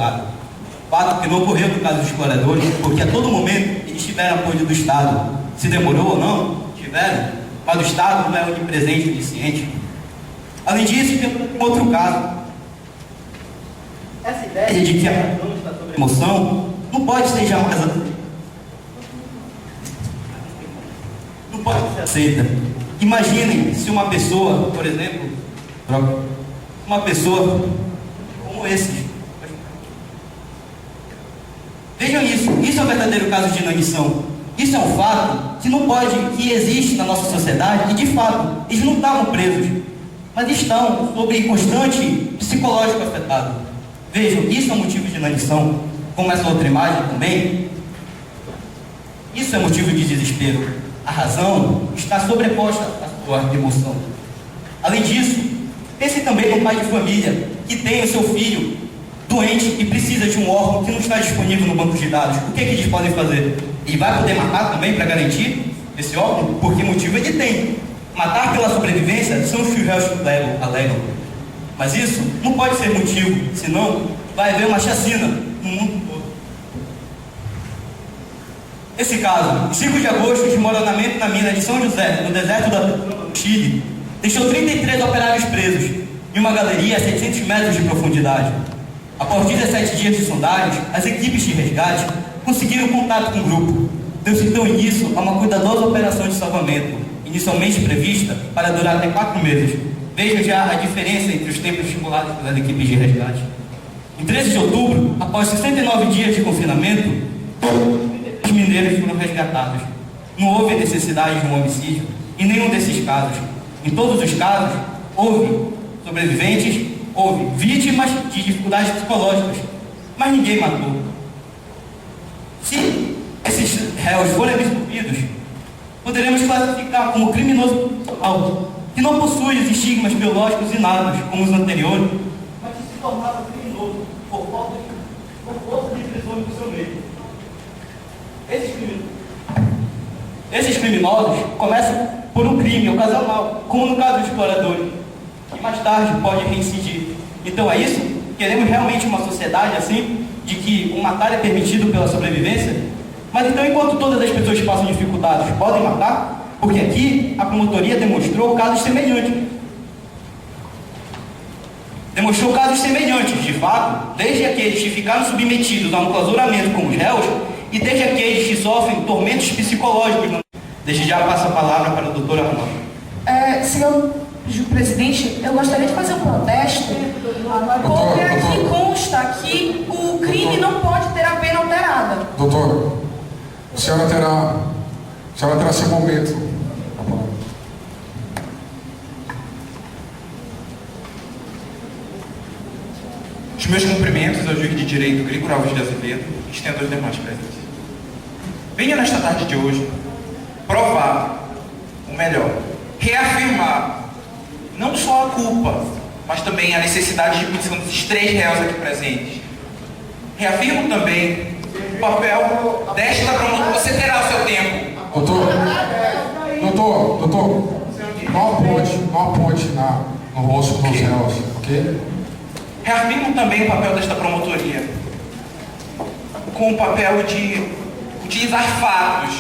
Bolsonaro. Fato que não ocorreu no caso dos exploradores, porque a todo momento eles tiveram apoio do Estado. Se demorou ou não, tiveram, mas o Estado não é onipresente e onisciente. Além disso, tem um outro caso. Essa ideia de que a razão está sobre a emoção não pode ser jamais não pode ser aceita. Imaginem se uma pessoa, por exemplo, uma pessoa como esse. Vejam isso é um verdadeiro caso de inanição. Isso é um fato que existe na nossa sociedade e, de fato, eles não estavam presos, mas estão sob constante psicológico afetado. Vejam, isso é um motivo de inanição, como essa outra imagem também. Isso é motivo de desespero. A razão está sobreposta à sua emoção. Além disso, pense também no pai de família que tem o seu filho doente e precisa de um órgão que não está disponível no banco de dados. O que eles podem fazer? Ele vai poder matar também para garantir esse órgão? Por que motivo ele tem? Matar pela sobrevivência são os que os réus alegam. Mas isso não pode ser motivo, senão vai haver uma chacina no mundo todo. Esse caso, em 5 de agosto, o desmoronamento na mina de São José, no deserto do Chile, deixou 33 operários presos em uma galeria a 700 metros de profundidade. Após 17 dias de sondagens, as equipes de resgate conseguiram contato com o grupo. Deu-se então início a uma cuidadosa operação de salvamento, inicialmente prevista para durar até 4 meses. Veja já a diferença entre os tempos estimulados pelas equipes de resgate. Em 13 de outubro, após 69 dias de confinamento, os mineiros foram resgatados. Não houve necessidade de um homicídio em nenhum desses casos. Em todos os casos, houve sobreviventes, houve vítimas de dificuldades psicológicas, mas ninguém matou. Se esses réus forem absolvidos, poderemos classificar como criminoso alto, que não possui os estigmas biológicos inatos como os anteriores, mas que se tornava criminoso por força de prisão do seu meio. Esses criminosos começam por um crime ocasional, como no caso dos exploradores, que mais tarde pode reincidir. Então é isso? Queremos realmente uma sociedade assim, de que o matar é permitido pela sobrevivência? Mas então, enquanto todas as pessoas que passam dificuldades podem matar, porque aqui a promotoria demonstrou casos semelhantes. Demonstrou casos semelhantes, de fato, desde aqueles que ficaram submetidos a um clausuramento como os réus e desde aqueles que sofrem tormentos psicológicos. Desde já passo a palavra para o doutor Armando. Senhor presidente, eu gostaria de fazer um protesto, porque aqui consta que o crime não pode ter a pena alterada. Doutor, a senhora terá seu momento. Os meus cumprimentos ao juiz de direito Gregório Alves de Azevedo e estendo aos demais presentes. Venha nesta tarde de hoje provar, ou melhor, reafirmar não só a culpa, mas também a necessidade de punição desses 3 réus aqui presentes. Reafirmo também o papel desta promotoria. Você terá o seu tempo. Doutor, não aponte no rosto dos réus, ok? Reafirmo também o papel desta promotoria com o papel de utilizar fatos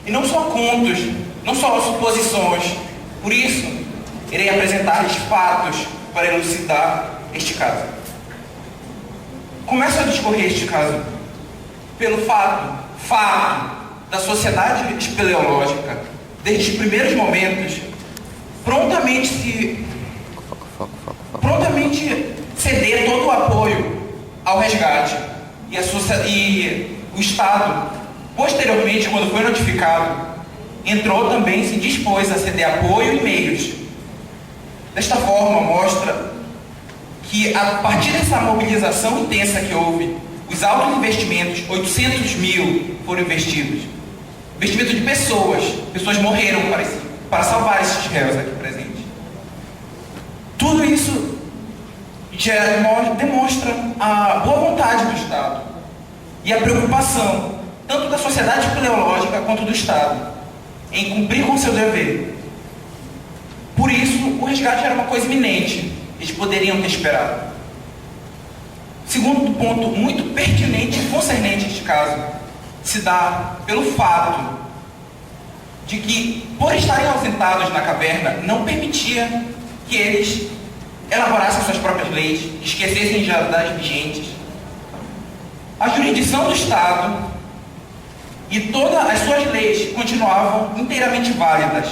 e não só contos, não só suposições. Por isso, irei apresentar-lhes fatos para elucidar este caso. Começo a discorrer este caso pelo fato da sociedade espeleológica, desde os primeiros momentos, prontamente ceder todo o apoio ao resgate e o Estado, posteriormente, quando foi notificado, entrou também, se dispôs a ceder apoio e meios. Desta forma, mostra que, a partir dessa mobilização intensa que houve, os altos investimentos, 800 mil foram investidos. Investimento de pessoas morreram para salvar esses réus aqui presentes. Tudo isso já demonstra a boa vontade do Estado e a preocupação, tanto da sociedade espeleológica quanto do Estado, em cumprir com seu dever. Por isso, o resgate era uma coisa iminente. Eles poderiam ter esperado. Segundo ponto muito pertinente e concernente a este caso, se dá pelo fato de que, por estarem ausentados na caverna, não permitia que eles elaborassem suas próprias leis, esquecessem já das vigentes. A jurisdição do Estado e todas as suas leis continuavam inteiramente válidas.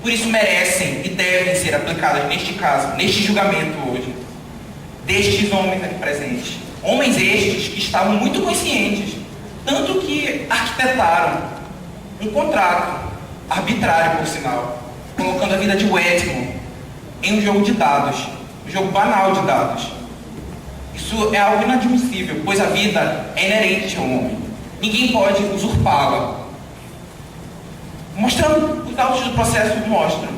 Por isso merecem e devem ser aplicadas neste caso, neste julgamento hoje, destes homens aqui presentes. Homens estes que estavam muito conscientes, tanto que arquitetaram um contrato, arbitrário por sinal, colocando a vida de Wetmore em um jogo de dados, um jogo banal de dados. Isso é algo inadmissível, pois a vida é inerente ao homem. Ninguém pode usurpá-la. Mostrando, os autos do processo mostram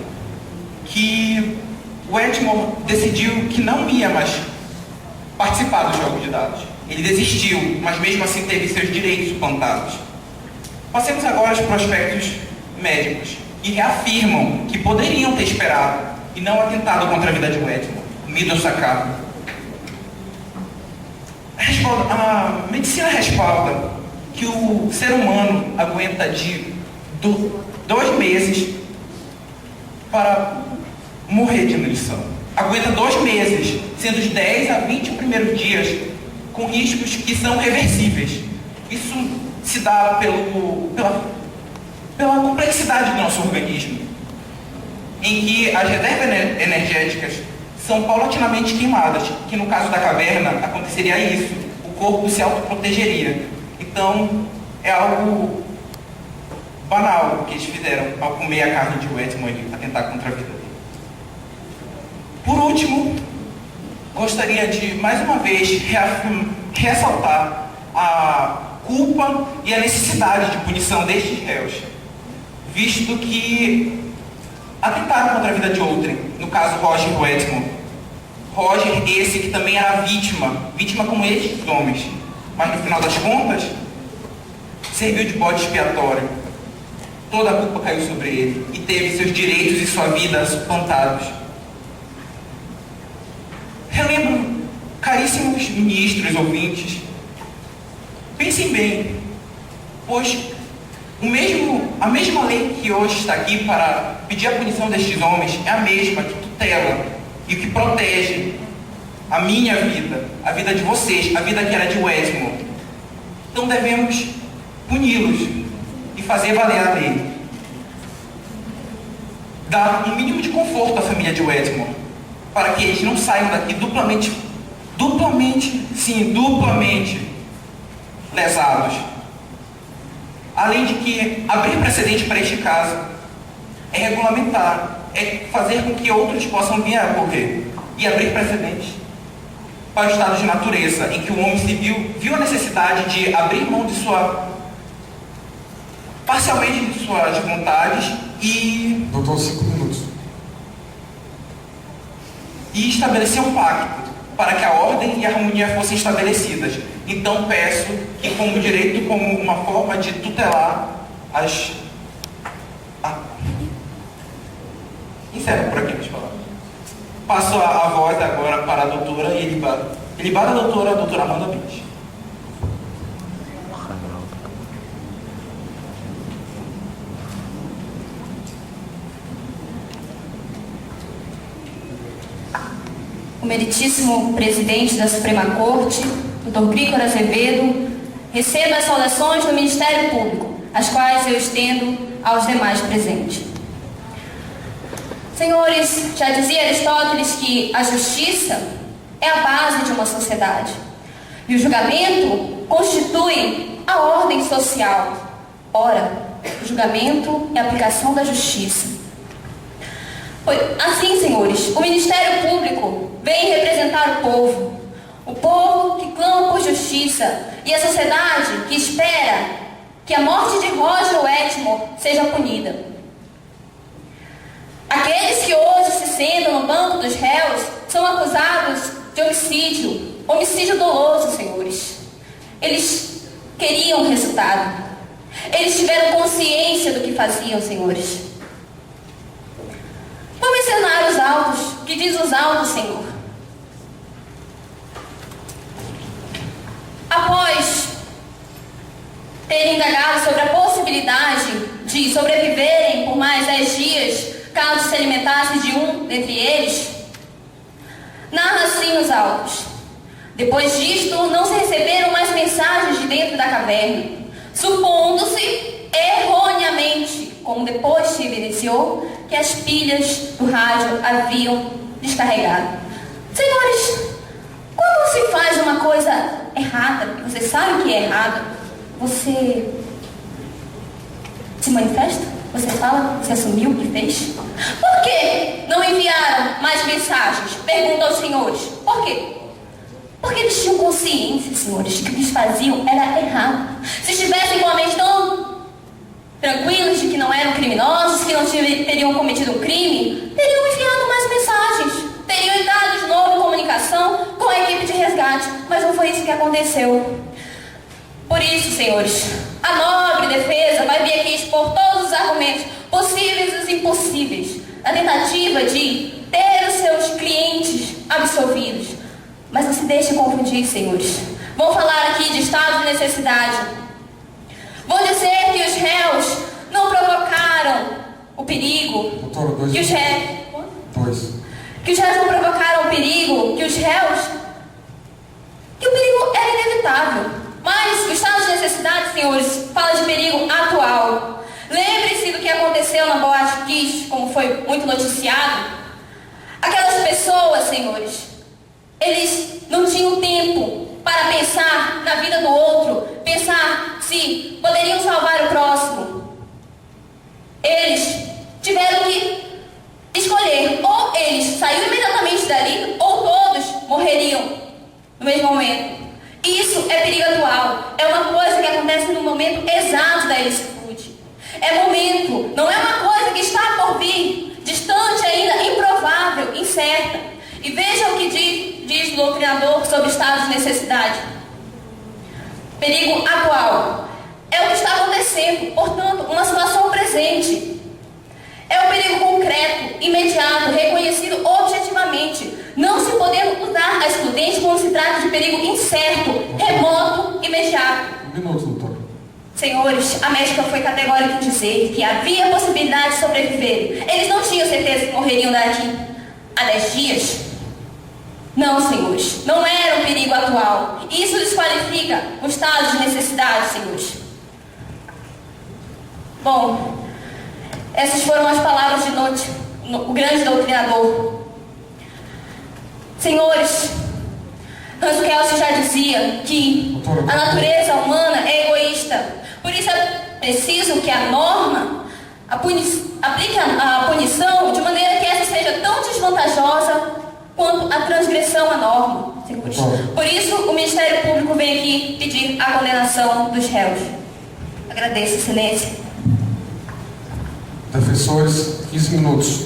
que Wetmore decidiu que não ia mais participar do jogo de dados. Ele desistiu, mas mesmo assim teve seus direitos suplantados. Passemos agora aos prospectos médicos, que reafirmam que poderiam ter esperado e não atentado contra a vida de Wetmore, Middle Sacado. A medicina respalda que o ser humano aguenta de 2 meses para morrer de nutrição. Aguenta 2 meses, sendo os 10 a 20 primeiros dias com riscos que são reversíveis. Isso se dá pela complexidade do nosso organismo, em que as reservas energéticas são paulatinamente queimadas, que no caso da caverna aconteceria isso, o corpo se autoprotegeria. Então, é algo banal o que eles fizeram ao comer a carne de Wetmore e atentar contra a vida dele. Por último, gostaria de, mais uma vez, ressaltar a culpa e a necessidade de punição destes réus, visto que atentaram contra a vida de outrem, no caso Roger Wetmore. Roger, esse que também era vítima como estes homens, mas no final das contas, serviu de bode expiatório. Toda a culpa caiu sobre ele e teve seus direitos e sua vida suplantados. Relembro, caríssimos ministros, ouvintes, pensem bem, pois a mesma lei que hoje está aqui para pedir a punição destes homens é a mesma que tutela e que protege a minha vida, a vida de vocês, a vida que era de Wetmore. Então devemos puni-los e fazer valer a lei. Dar um mínimo de conforto à família de Wetmore, para que eles não saiam daqui duplamente lesados. Além de que abrir precedente para este caso é regulamentar, é fazer com que outros possam vir a ocorrer e abrir precedente para o estado de natureza, em que o homem civil viu a necessidade de abrir mão de parcialmente de suas vontades e... Doutor, 5 minutos. E estabelecer um pacto para que a ordem e a harmonia fossem estabelecidas. Então peço que, como direito, como uma forma de tutelar as... Encerro por aqui, deixa eu falar. Passo a voz agora para a doutora ilibada. Ilibada a doutora Amanda Bint. O meritíssimo presidente da Suprema Corte, Dr. Grígor Azevedo, receba as saudações do Ministério Público, as quais eu estendo aos demais presentes. Senhores, já dizia Aristóteles que a justiça é a base de uma sociedade e o julgamento constitui a ordem social. Ora, o julgamento é a aplicação da justiça. Assim, senhores, o Ministério Público vem representar o povo que clama por justiça e a sociedade que espera que a morte de Roger Wetmore seja punida. Aqueles que hoje se sentam no banco dos réus são acusados de homicídio doloso, senhores. Eles queriam resultado. Eles tiveram consciência do que faziam, senhores. Vou mencionar os autos, o que diz os autos, Senhor. indagados sobre a possibilidade de sobreviverem por mais 10 dias, caso se alimentasse de um dentre eles, narra assim os autos. Depois disto, não se receberam mais mensagens de dentro da caverna, supondo-se erroneamente, como depois se evidenciou, que as pilhas do rádio haviam descarregado. Senhores, quando se faz uma coisa errada, você sabe que é errado, você se manifesta? Você fala? Você assumiu o que fez? Por que não enviaram mais mensagens? Pergunta aos senhores. Por quê? Porque eles tinham consciência, senhores, de que o que eles faziam era errado. Se estivessem com a mente tão tranquilos de que não eram criminosos, que não teriam cometido um crime, teriam enviado mais mensagens, teriam entrado de novo em comunicação com a equipe de resgate, mas não foi isso que aconteceu. Por isso, senhores, a nobre defesa vai vir aqui expor todos os argumentos possíveis e os impossíveis, na tentativa de ter os seus clientes absolvidos. Mas não se deixe confundir, senhores. Vão falar aqui de estado de necessidade. Vão dizer que os réus não provocaram o perigo. Doutora, que os réus... Que os réus não provocaram o perigo, que o perigo era inevitável. Mas o estado de necessidade, senhores, fala de perigo atual. Lembre-se do que aconteceu na Boate Kiss, como foi muito noticiado. Aquelas pessoas, senhores, eles não tinham tempo para pensar na vida do outro, pensar se poderiam salvar o próximo. Eles tiveram que escolher, ou eles saíram imediatamente dali, ou todos morreriam no mesmo momento. Isso é perigo atual, é uma coisa que acontece no momento exato da ilicitude. É momento, não é uma coisa que está por vir, distante ainda, improvável, incerta. E veja o que diz o doutrinador sobre estado de necessidade. Perigo atual é o que está acontecendo, portanto, uma situação presente. É o perigo concreto, imediato, reconhecido objetivamente, não se podendo usar a excludente quando se trata de perigo incerto, remoto, imediato. Um minuto, doutor. Senhores, a médica foi categórica em dizer que havia possibilidade de sobreviver. Eles não tinham certeza que morreriam daqui a 10 dias? Não, senhores, não era um perigo atual. Isso desqualifica o estado de necessidade, senhores. Bom, essas foram as palavras de o grande doutrinador. Senhores, Hans Kelsen já dizia que a natureza humana é egoísta. Por isso é preciso que a norma aplique a punição de maneira que essa seja tão desvantajosa quanto a transgressão à norma, senhores. Por isso, o Ministério Público vem aqui pedir a condenação dos réus. Agradeço, Excelência. Defensores, 15 minutos.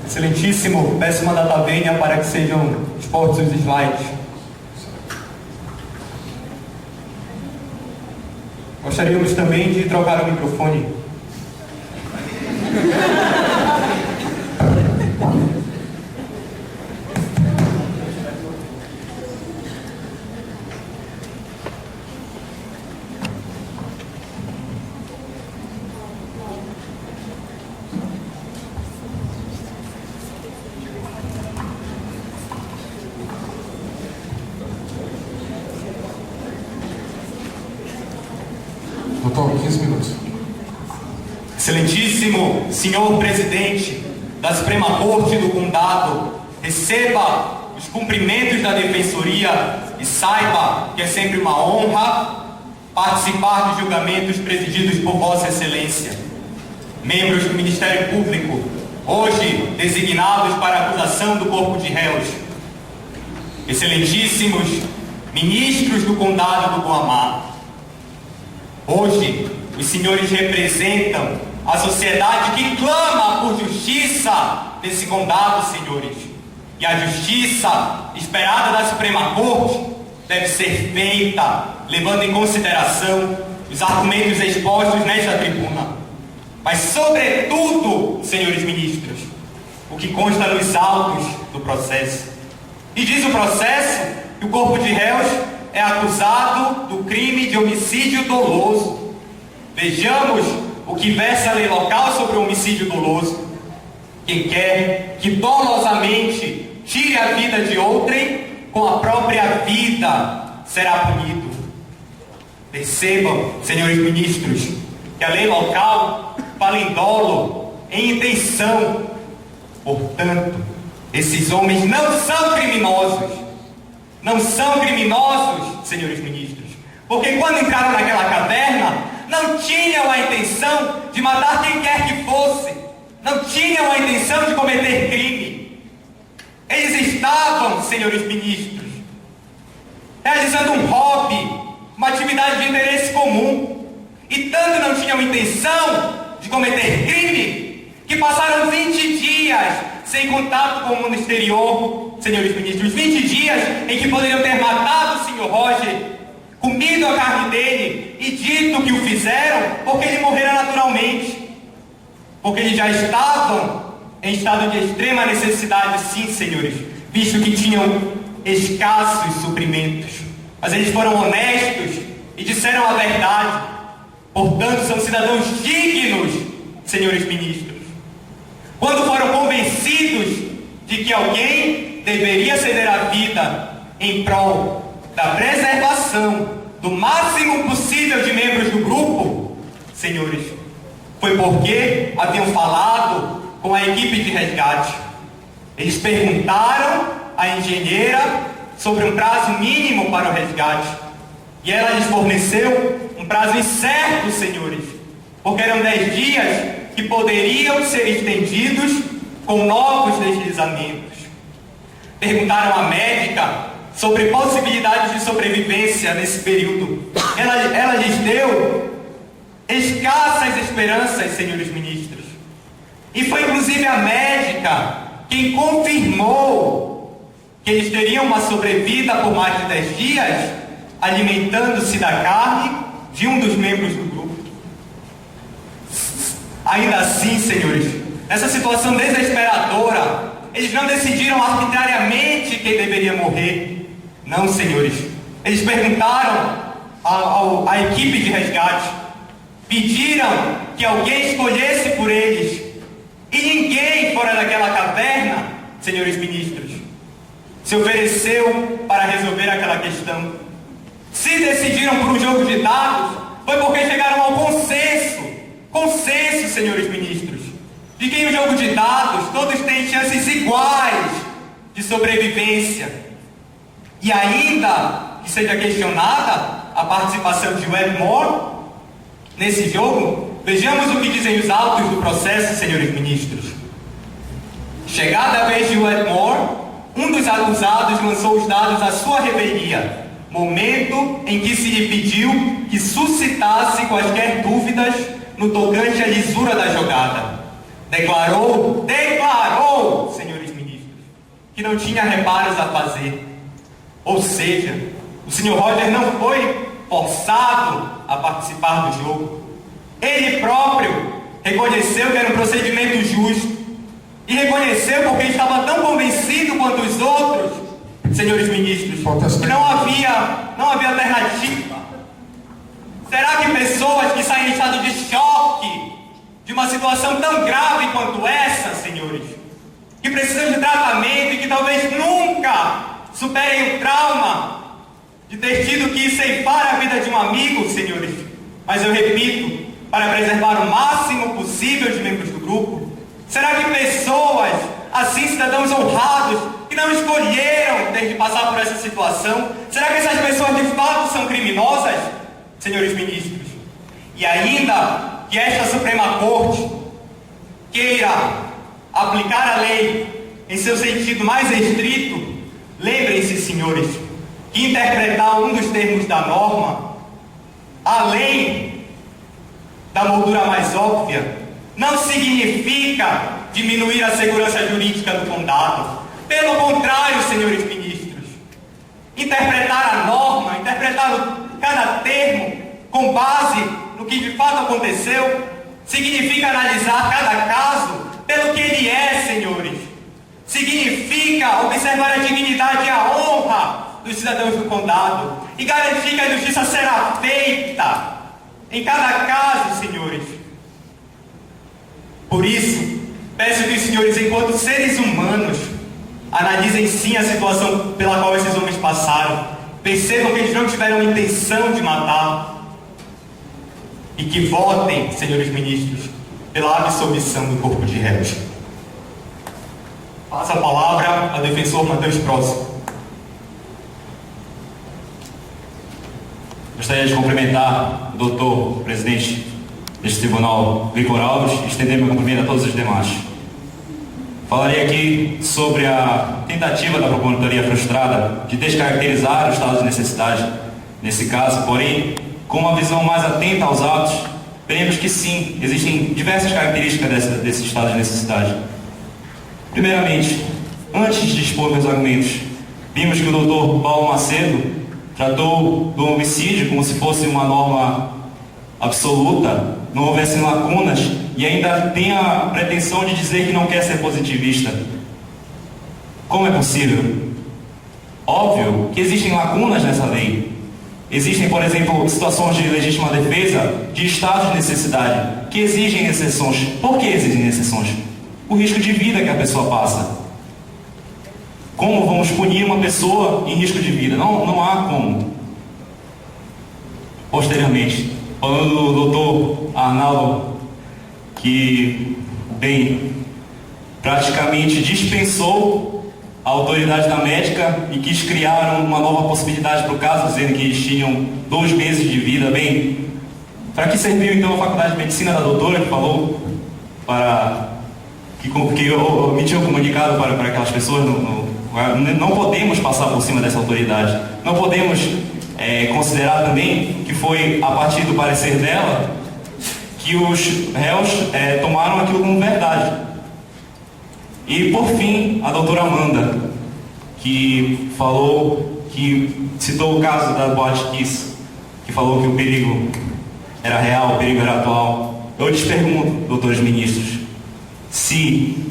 Excelentíssimo, peço uma data vênia para que sejam expostos os slides. Gostaríamos também de trocar o microfone. Doutor, 15 minutos. Excelentíssimo senhor presidente da Suprema Corte do Condado, receba os cumprimentos da Defensoria e saiba que é sempre uma honra participar dos julgamentos presididos por Vossa Excelência. Membros do Ministério Público, hoje designados para a acusação do corpo de réus. Excelentíssimos ministros do Condado do Guamá, hoje os senhores representam a sociedade que clama por justiça nesse condado, senhores. E a justiça esperada da Suprema Corte deve ser feita levando em consideração os argumentos expostos nesta tribuna. Mas, sobretudo, senhores ministros, o que consta nos autos do processo. E diz o processo que o corpo de réus é acusado do crime de homicídio doloso. Vejamos o que versa a lei local sobre o homicídio doloso. Quem quer que dolosamente tire a vida de outrem, com a própria vida será punido. Percebam, senhores ministros, que a lei local fala em dolo, em intenção. Portanto, esses homens não são criminosos. Não são criminosos, senhores ministros, porque quando entraram naquela caverna, não tinham a intenção de matar quem quer que fosse. Não tinham a intenção de cometer crime. Eles estavam, senhores ministros, realizando um hobby, uma atividade de interesse comum. E tanto não tinham intenção de cometer crime, que passaram 20 dias sem contato com o mundo exterior, senhores ministros. 20 dias em que poderiam ter matado o senhor Roger, comido a carne dele e dito que o fizeram porque ele morrera naturalmente. Porque eles já estavam em estado de extrema necessidade, sim, senhores, visto que tinham escassos suprimentos. Mas eles foram honestos e disseram a verdade. Portanto, são cidadãos dignos, senhores ministros. Quando foram convencidos de que alguém deveria ceder a vida em prol da preservação do máximo possível de membros do grupo, senhores, foi porque haviam falado com a equipe de resgate. Eles perguntaram à engenheira sobre um prazo mínimo para o resgate. E ela lhes forneceu um prazo incerto, senhores, porque eram 10 dias que poderiam ser estendidos com novos deslizamentos. Perguntaram à médica sobre possibilidades de sobrevivência nesse período. Ela lhes deu escassas esperanças, senhores ministros. E foi inclusive a médica quem confirmou que eles teriam uma sobrevida por mais de 10 dias, alimentando-se da carne de um dos membros do grupo. Ainda assim, senhores, nessa situação desesperadora, eles não decidiram arbitrariamente quem deveria morrer. Não, senhores. Eles perguntaram à equipe de resgate, pediram que alguém escolhesse por eles. E ninguém fora daquela caverna, senhores ministros, se ofereceu para resolver aquela questão. Se decidiram por um jogo de dados, foi porque chegaram ao consenso, senhores ministros, de que em um jogo de dados todos têm chances iguais de sobrevivência. E ainda que seja questionada a participação de Wedmore nesse jogo, vejamos o que dizem os autos do processo, senhores ministros. Chegada a vez de Wedmore, um dos acusados lançou os dados à sua revelia, momento em que se lhe pediu que suscitasse quaisquer dúvidas no tocante à lisura da jogada. Declarou, senhores ministros, que não tinha reparos a fazer. Ou seja, o senhor Roger não foi forçado a participar do jogo. Ele próprio reconheceu que era um procedimento justo. E reconheceu porque estava tão convencido quanto os outros, senhores ministros, que não havia alternativa. Será que pessoas que saem em estado de choque de uma situação tão grave quanto essa, senhores, que precisam de tratamento e que talvez nunca superem o trauma de ter tido que ceifar a vida de um amigo, senhores, mas eu repito, para preservar o máximo possível de membros do grupo, será que pessoas, assim cidadãos honrados, que não escolheram ter de passar por essa situação, será que essas pessoas de fato são criminosas, senhores ministros? E ainda que esta Suprema Corte queira aplicar a lei em seu sentido mais estrito, lembrem-se, senhores, que interpretar um dos termos da norma, além da moldura mais óbvia, não significa diminuir a segurança jurídica do condado. Pelo contrário, senhores ministros, interpretar a norma, interpretar cada termo com base no que de fato aconteceu, significa analisar cada caso pelo que ele é, senhores. observar a dignidade e a honra dos cidadãos do condado e garantir que a justiça será feita em cada caso, senhores. Por isso, peço que os senhores, enquanto seres humanos, analisem sim a situação pela qual esses homens passaram, percebam que eles não tiveram intenção de matar e que votem, senhores ministros, pela absolvição do corpo de réus. Passo a palavra ao defensor Matheus Próximo. Gostaria de cumprimentar o doutor presidente deste tribunal, Victor Alves, e estender meu cumprimento a todos os demais. Falarei aqui sobre a tentativa da Procuradoria frustrada de descaracterizar o estado de necessidade nesse caso, porém, com uma visão mais atenta aos atos, veremos que sim, existem diversas características desse estado de necessidade. Primeiramente, antes de expor meus argumentos, vimos que o doutor Paulo Macedo tratou do homicídio como se fosse uma norma absoluta, não houvesse lacunas, e ainda tem a pretensão de dizer que não quer ser positivista. Como é possível? Óbvio que existem lacunas nessa lei. Existem, por exemplo, situações de legítima defesa, de estados de necessidade, que exigem exceções. Por que exigem exceções? O risco de vida que a pessoa passa. Como vamos punir uma pessoa em risco de vida? Não há como. Posteriormente, falando do doutor Arnaldo, que, bem, praticamente dispensou a autoridade da médica e quis criar uma nova possibilidade para o caso, dizendo que eles tinham 2 meses de vida. Bem, para que serviu então a Faculdade de Medicina da doutora, que falou para que emitiu um comunicado para aquelas pessoas? Não podemos passar por cima dessa autoridade. Não podemos considerar também que foi a partir do parecer dela que os réus tomaram aquilo como verdade. E por fim, a doutora Amanda, que citou o caso da Boate Kiss, que falou que o perigo era real, o perigo era atual. Eu lhes pergunto, doutores ministros, se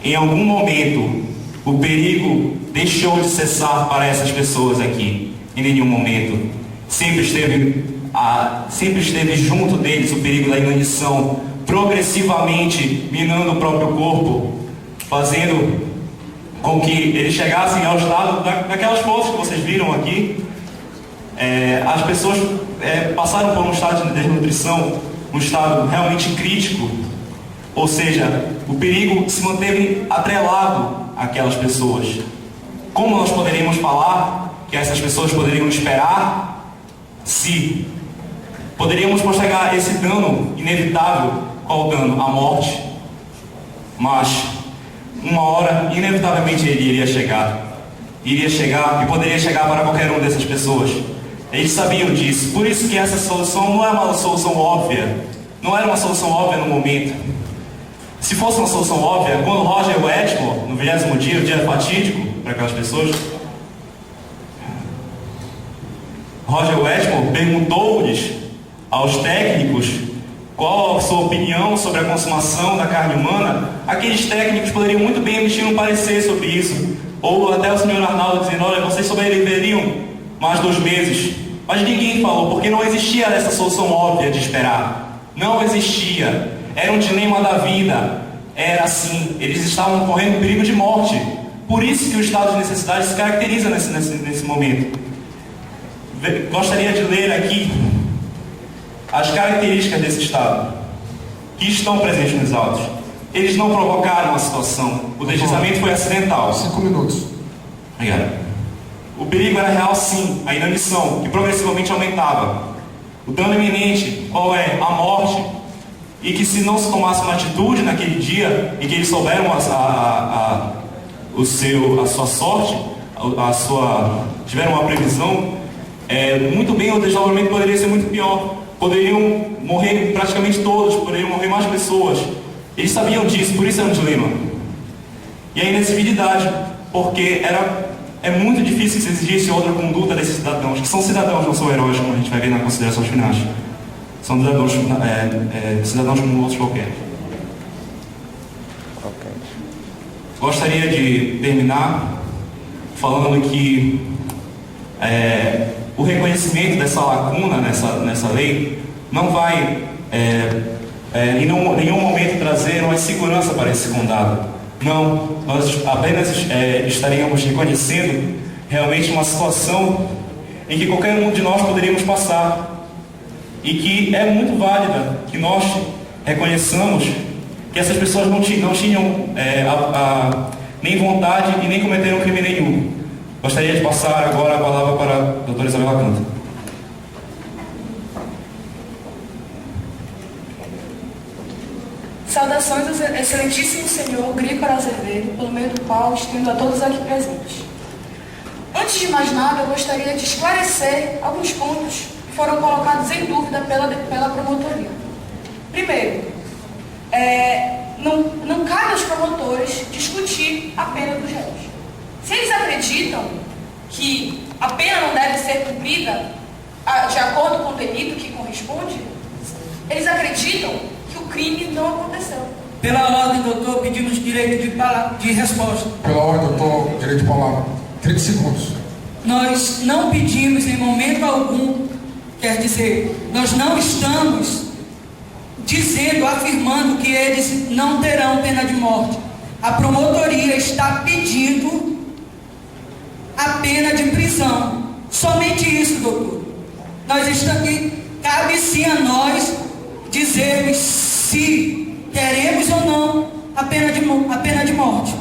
em algum momento o perigo deixou de cessar para essas pessoas aqui. Em nenhum momento. Sempre esteve junto deles o perigo da inanição, progressivamente minando o próprio corpo, fazendo com que eles chegassem ao estado daquelas fotos que vocês viram aqui. As pessoas passaram por um estado de desnutrição, um estado realmente crítico, ou seja, o perigo se manteve atrelado àquelas pessoas. Como nós poderíamos falar que essas pessoas poderiam esperar se poderíamos postergar esse dano inevitável? Qual o dano? A morte. Mas uma hora, inevitavelmente, ele iria chegar e poderia chegar para qualquer uma dessas pessoas. Eles sabiam disso. Por isso que essa solução não é uma solução óbvia. Não era uma solução óbvia no momento. Se fosse uma solução óbvia, quando Roger Wetmore, no 20º dia, o dia fatídico para aquelas pessoas, Roger Wetmore perguntou-lhes aos técnicos qual a sua opinião sobre a consumação da carne humana. Aqueles técnicos poderiam muito bem emitir um parecer sobre isso, ou até o senhor Arnaldo dizendo: olha, vocês sobreviveriam mais 2 meses. Mas ninguém falou, porque não existia essa solução óbvia de esperar. Não existia. Era um dilema da vida. Era assim. Eles estavam correndo perigo de morte. Por isso que o estado de necessidade se caracteriza nesse momento. Gostaria de ler aqui as características desse estado que estão presentes nos autos. Eles não provocaram a situação. O deslizamento foi acidental. 5 minutos. Obrigado. O perigo era real, sim. A inanição, que progressivamente aumentava. O dano iminente, qual é? A morte. E que se não se tomasse uma atitude naquele dia em que eles souberam a sua sorte, tiveram uma previsão, muito bem, o desdobramento poderia ser muito pior. Poderiam morrer praticamente todos, poderiam morrer mais pessoas. Eles sabiam disso, por isso é um dilema. E a inexigibilidade, porque é muito difícil que se exigisse outra conduta desses cidadãos, que são cidadãos, não são heróis, como a gente vai ver nas considerações finais. São cidadãos como outros qualquer. Gostaria de terminar falando que o reconhecimento dessa lacuna nessa lei não vai em nenhum momento trazer uma segurança para esse condado. Não, nós apenas estaríamos reconhecendo realmente uma situação em que qualquer um de nós poderíamos passar e que é muito válida que nós reconheçamos que essas pessoas não tinham nem vontade e nem cometeram crime nenhum. Gostaria de passar agora a palavra para a doutora Isabela Canto. Saudações ao excelentíssimo senhor Grícora Azevedo, pelo meio do qual estendo a todos aqui presentes. Antes de mais nada, eu gostaria de esclarecer alguns pontos que foram colocados em dúvida pela promotoria. Primeiro, não cabe aos promotores discutir a pena dos réus. Se eles acreditam que a pena não deve ser cumprida de acordo com o delito que corresponde, eles acreditam que o crime não aconteceu. Pela ordem, doutor, pedimos direito de resposta. Pela ordem, doutor, direito de palavra. 30 segundos. Nós não pedimos em momento algum, quer dizer, nós não estamos afirmando que eles não terão pena de morte. A promotoria está pedindo a pena de prisão. Somente isso, doutor. Nós estamos, cabe sim a nós dizermos se queremos ou não a pena de morte.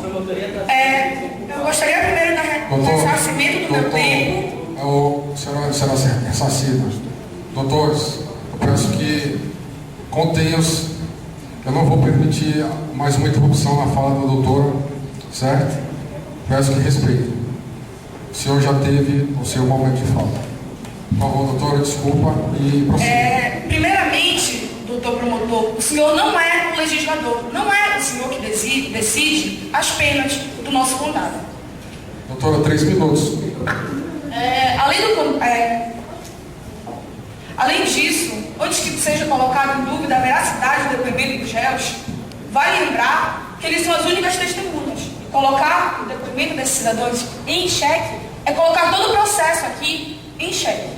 Eu gostaria primeiro do ressarcimento do meu tempo. Será ressarcido. Doutores, eu peço que contenham-se. Eu não vou permitir mais uma interrupção na fala da doutora, certo? Peço que respeitem. O senhor já teve o seu momento de fala. Por favor, doutora, desculpa e prossiga. Primeiramente, doutor promotor, o senhor não é o legislador, não é o senhor que decide as penas do nosso condado. Doutora, 3 minutos. Além disso, antes que seja colocado em dúvida a veracidade do depoimento dos réus, vale lembrar que eles são as únicas testemunhas. Colocar o depoimento desses cidadãos em xeque é colocar todo o processo aqui em xeque.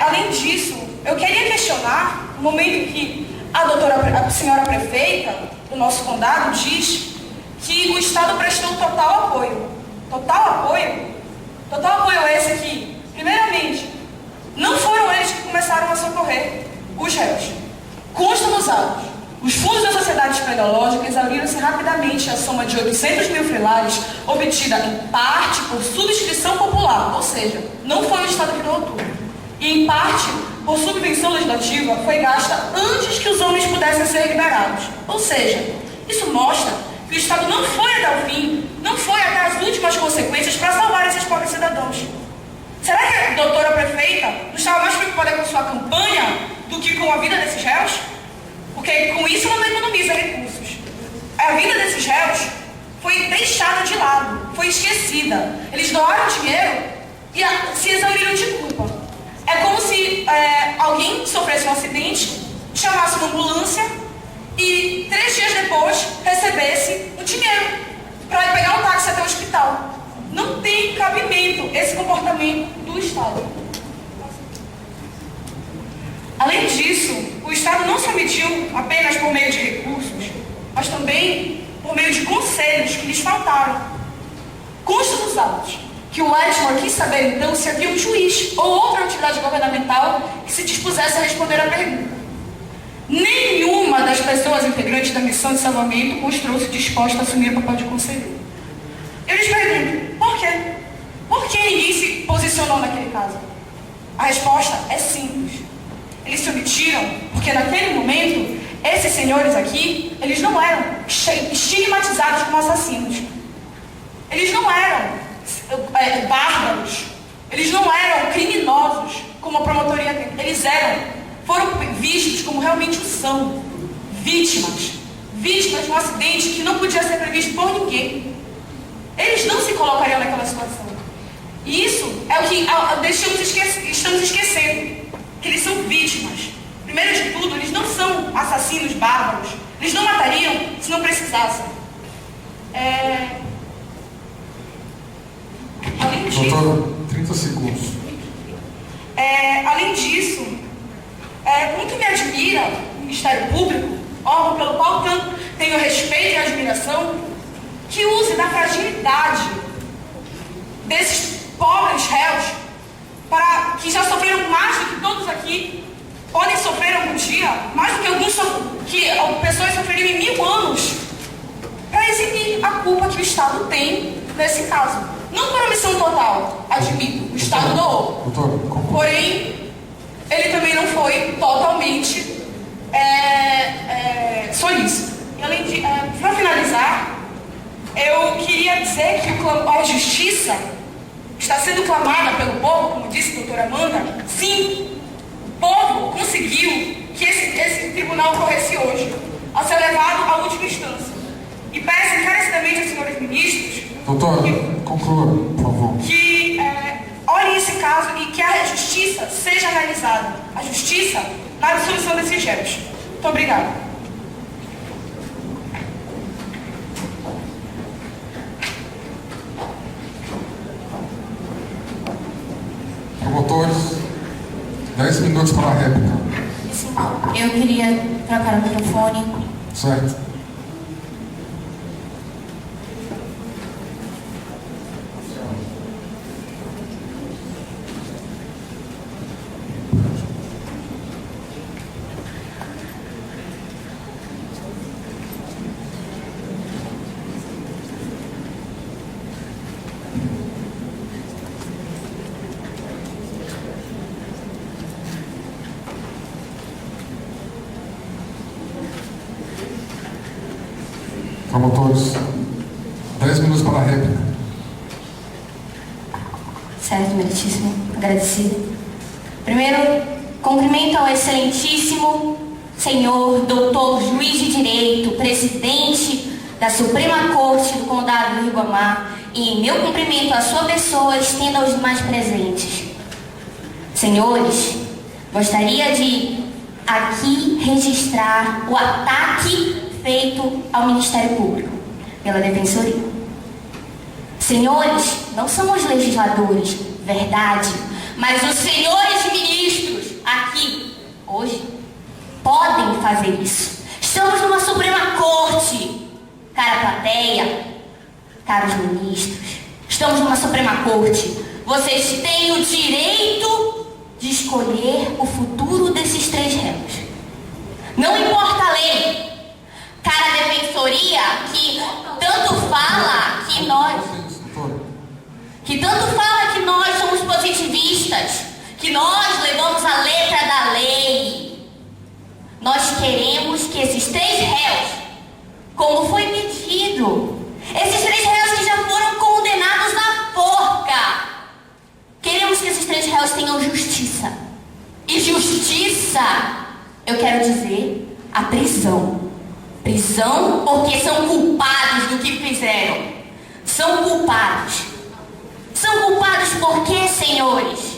Além disso, eu queria questionar o momento que a senhora prefeita do nosso condado diz que o Estado prestou total apoio. Total apoio esse aqui. Primeiramente, não foram eles que começaram a socorrer os réus. Consta nos autos. Os fundos da sociedade espeleológica exauriram-se rapidamente a soma de 800 mil freelares, obtida em parte por subscrição popular, ou seja, não foi o Estado que doou tudo, e em parte por subvenção legislativa foi gasta antes que os homens pudessem ser liberados. Ou seja, isso mostra que o Estado não foi até o fim, não foi até as últimas consequências para salvar esses pobres cidadãos. Será que a doutora prefeita não estava mais preocupada com sua campanha do que com a vida desses réus? Porque com isso ela não economiza recursos. A vida desses réus foi deixada de lado, foi esquecida. Eles doaram dinheiro e se exauriram de culpa. É como se alguém sofresse um acidente, chamasse uma ambulância e 3 dias depois recebesse o dinheiro para pegar um táxi até o hospital. Não tem cabimento esse comportamento do Estado. Além disso, o Estado não se omitiu apenas por meio de recursos, mas também por meio de conselhos que lhes faltaram. Consta nos autos que o Edmore quis saber então se havia um juiz ou outra entidade governamental que se dispusesse a responder à pergunta. Nenhuma das pessoas integrantes da missão de salvamento mostrou-se disposta a assumir o papel de conselheiro. Eu lhes pergunto, por quê? Por que ninguém se posicionou naquele caso? A resposta é simples. Eles se omitiram porque naquele momento, esses senhores aqui, eles não eram estigmatizados como assassinos. Eles não eram bárbaros. Eles não eram criminosos, como a promotoria tem. Eles foram vistos como realmente o são. Vítimas de um acidente que não podia ser previsto por ninguém. Eles não se colocariam naquela situação. E isso é o que estamos esquecendo. Que eles são vítimas. Primeiro de tudo, eles não são assassinos bárbaros. Eles não matariam se não precisassem. disso, Doutora, 30 segundos. além disso, muito me admira o Ministério Público, órgão pelo qual tanto tenho respeito e admiração, que use da fragilidade desses pobres réus, que já sofreram mais do que todos aqui podem sofrer algum dia, mais do que pessoas sofreriam em 1000 anos, para eximir a culpa que o Estado tem nesse caso. Não por omissão total, admito, o Estado doou. Doutora, Porém, ele também não foi totalmente solícito. E além de, para finalizar, eu queria dizer que a justiça está sendo clamada pelo povo, como disse a doutora Amanda. Sim, o povo conseguiu que esse tribunal corresse hoje, a ser levado à última instância. E peço encarecidamente aos senhores ministros doutora, conclua, por favor. que olhem esse caso e que a justiça seja realizada. A justiça na absolvição desses réus. Muito obrigada. Promotores, 10 minutos para a réplica. Eu queria trocar o microfone. Certo? Promotores, 10 minutos para a réplica. Certo, meritíssimo. Agradecido. Primeiro, cumprimento ao excelentíssimo senhor doutor juiz de direito, presidente da Suprema Corte do Condado do Ribamar, e em meu cumprimento à sua pessoa, estendo aos demais presentes. Senhores, gostaria de aqui registrar o ataque feito ao Ministério Público pela Defensoria. Senhores, não somos legisladores, verdade, mas os senhores ministros aqui, hoje, podem fazer isso. Estamos numa Suprema Corte, cara plateia, caros ministros, estamos numa Suprema Corte. Vocês têm o direito de escolher o futuro desses 3 réus. Não importa a lei. Cara, a defensoria que tanto fala que nós somos positivistas, que nós levamos a letra da lei. Nós queremos que esses 3 réus, como foi pedido, esses 3 réus que já foram condenados à forca, queremos que esses 3 réus tenham justiça. E justiça, eu quero dizer, a prisão. Prisão porque são culpados do que fizeram. São culpados. São culpados por quê, senhores?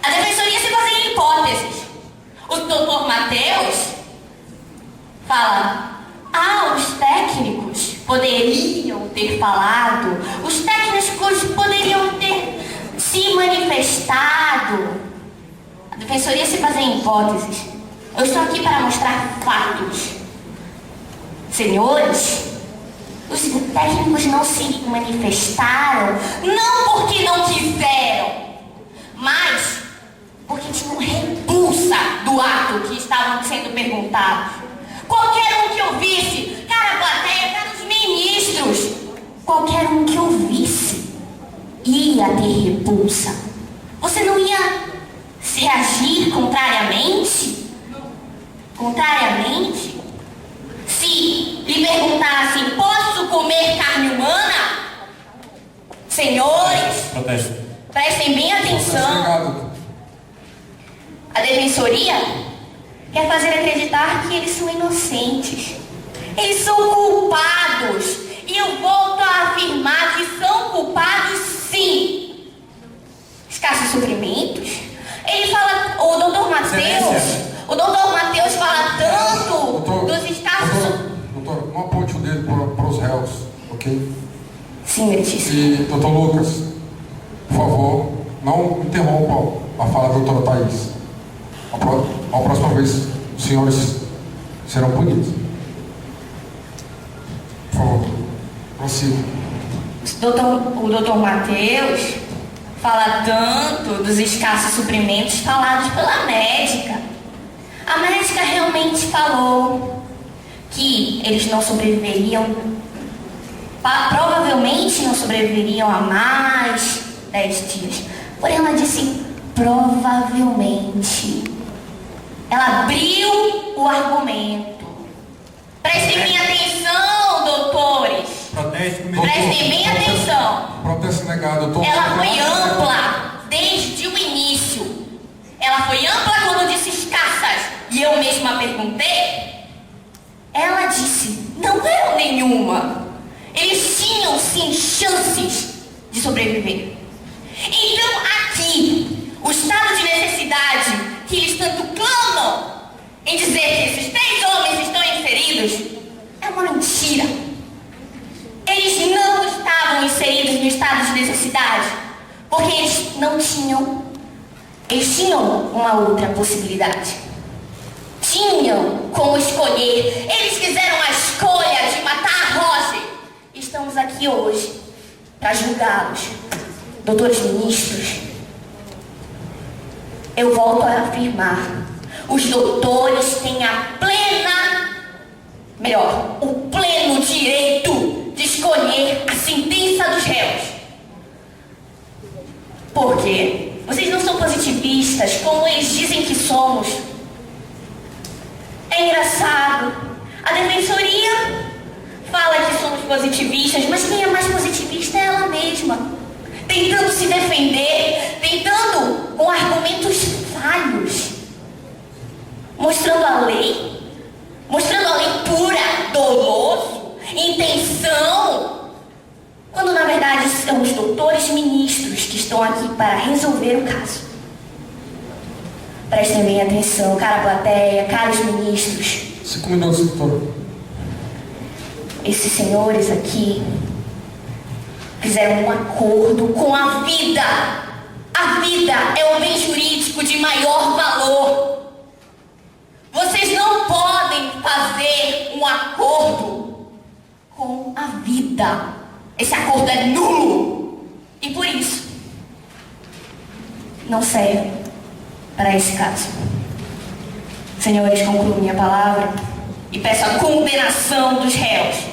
A defensoria se baseia em hipóteses. O doutor Mateus fala: os técnicos poderiam ter falado, os técnicos poderiam ter se manifestado. A defensoria se baseia em hipóteses. Eu estou aqui para mostrar fatos. Senhores, os técnicos não se manifestaram, não porque não quiseram, mas porque tinham repulsa do ato que estavam sendo perguntados. Qualquer um que ouvisse, cara plateia, caros ministros, qualquer um que ouvisse ia ter repulsa. Você não ia reagir contrariamente? Contrariamente? Se lhe perguntassem: posso comer carne humana? Senhores, Protesto. prestem bem atenção. Obrigado. A defensoria quer fazer acreditar que eles são inocentes. Eles são culpados. E eu volto a afirmar que são culpados, sim. Escassos suprimentos. Ele fala, o doutor Mateus fala tanto dos escassos. Doutor, não aponte o dedo para os réus, ok? Sim, meritíssimo. E, doutor Lucas, por favor, não interrompa a fala da doutora Thaís. A próxima vez, os senhores serão punidos. Por favor, prossiga. O doutor Mateus fala tanto dos escassos suprimentos falados pela médica. A médica realmente falou que eles não sobreviveriam, provavelmente não sobreviveriam a mais 10 dias. Porém, ela disse provavelmente. Ela abriu o argumento. Prestem bem atenção, doutores. Prestem bem atenção. Protesto negado, doutor. Ela foi ampla desde o início. Ela foi ampla quando disse escassas. E eu mesma perguntei. Ela disse, não eram nenhuma. Eles tinham sim chances de sobreviver. Então aqui, o estado de necessidade que eles tanto clamam em dizer que esses 3 homens estão inseridos é uma mentira. Eles não estavam inseridos no estado de necessidade porque eles não tinham. Eles tinham uma outra possibilidade. Tinham como escolher. Eles fizeram a escolha de matar Roger. Estamos aqui hoje para julgá-los. Doutores ministros, eu volto a afirmar, os doutores têm o pleno direito de escolher a sentença dos réus. Por quê? Vocês não são positivistas como eles dizem que somos. É engraçado, a defensoria fala que somos positivistas, mas quem é mais positivista é ela mesma. Tentando se defender, tentando com argumentos falhos, mostrando a lei pura, doloso, intenção, quando na verdade são os doutores ministros que estão aqui para resolver o caso. Prestem bem atenção, cara plateia, caros ministros. 5 minutos, doutora. Esses senhores aqui fizeram um acordo com a vida. A vida é o bem jurídico de maior valor. Vocês não podem fazer um acordo com a vida. Esse acordo é nulo. E por isso, não serve para esse caso. Senhores, concluo minha palavra e peço a condenação dos réus.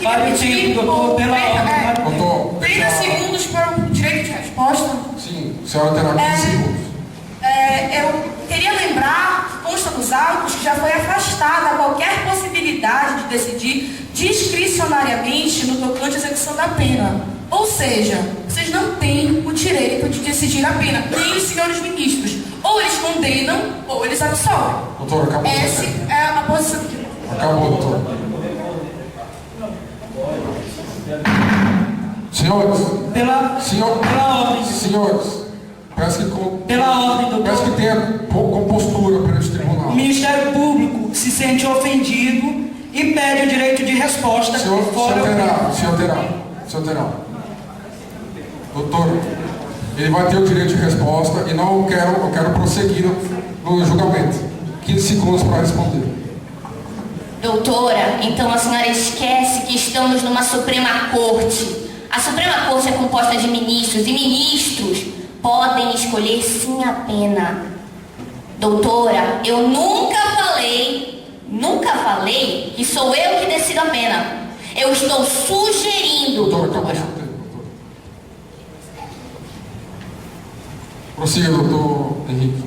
Vai pedir, doutor, pela ordem. Doutor, 30 segundos para o direito de resposta. Sim, a senhora terá 15 segundos. Eu queria lembrar, consta nos autos, que já foi afastada qualquer possibilidade de decidir discricionariamente no tocante à execução da pena. Ou seja, vocês não têm o direito de decidir a pena, nem os senhores ministros. Ou eles condenam, ou eles absolvem. Doutor, acabou. Essa é a posição que... Acabou, doutor. Senhores, Pela ordem. senhores, parece que Pela ordem, doutor. parece que tenha compostura perante o tribunal. O Ministério Público se sente ofendido e pede o direito de resposta. Senhor terá. Doutor, ele vai ter o direito de resposta e não eu quero prosseguir no julgamento. 15 segundos para responder. Doutora, então a senhora esquece que estamos numa Suprema Corte. A Suprema Corte é composta de ministros e ministros podem escolher sim a pena. Doutora, eu nunca falei que sou eu que decido a pena. Eu estou sugerindo, Doutor, acabou doutora. o seu tempo, doutor. Prossiga, doutor Henrique.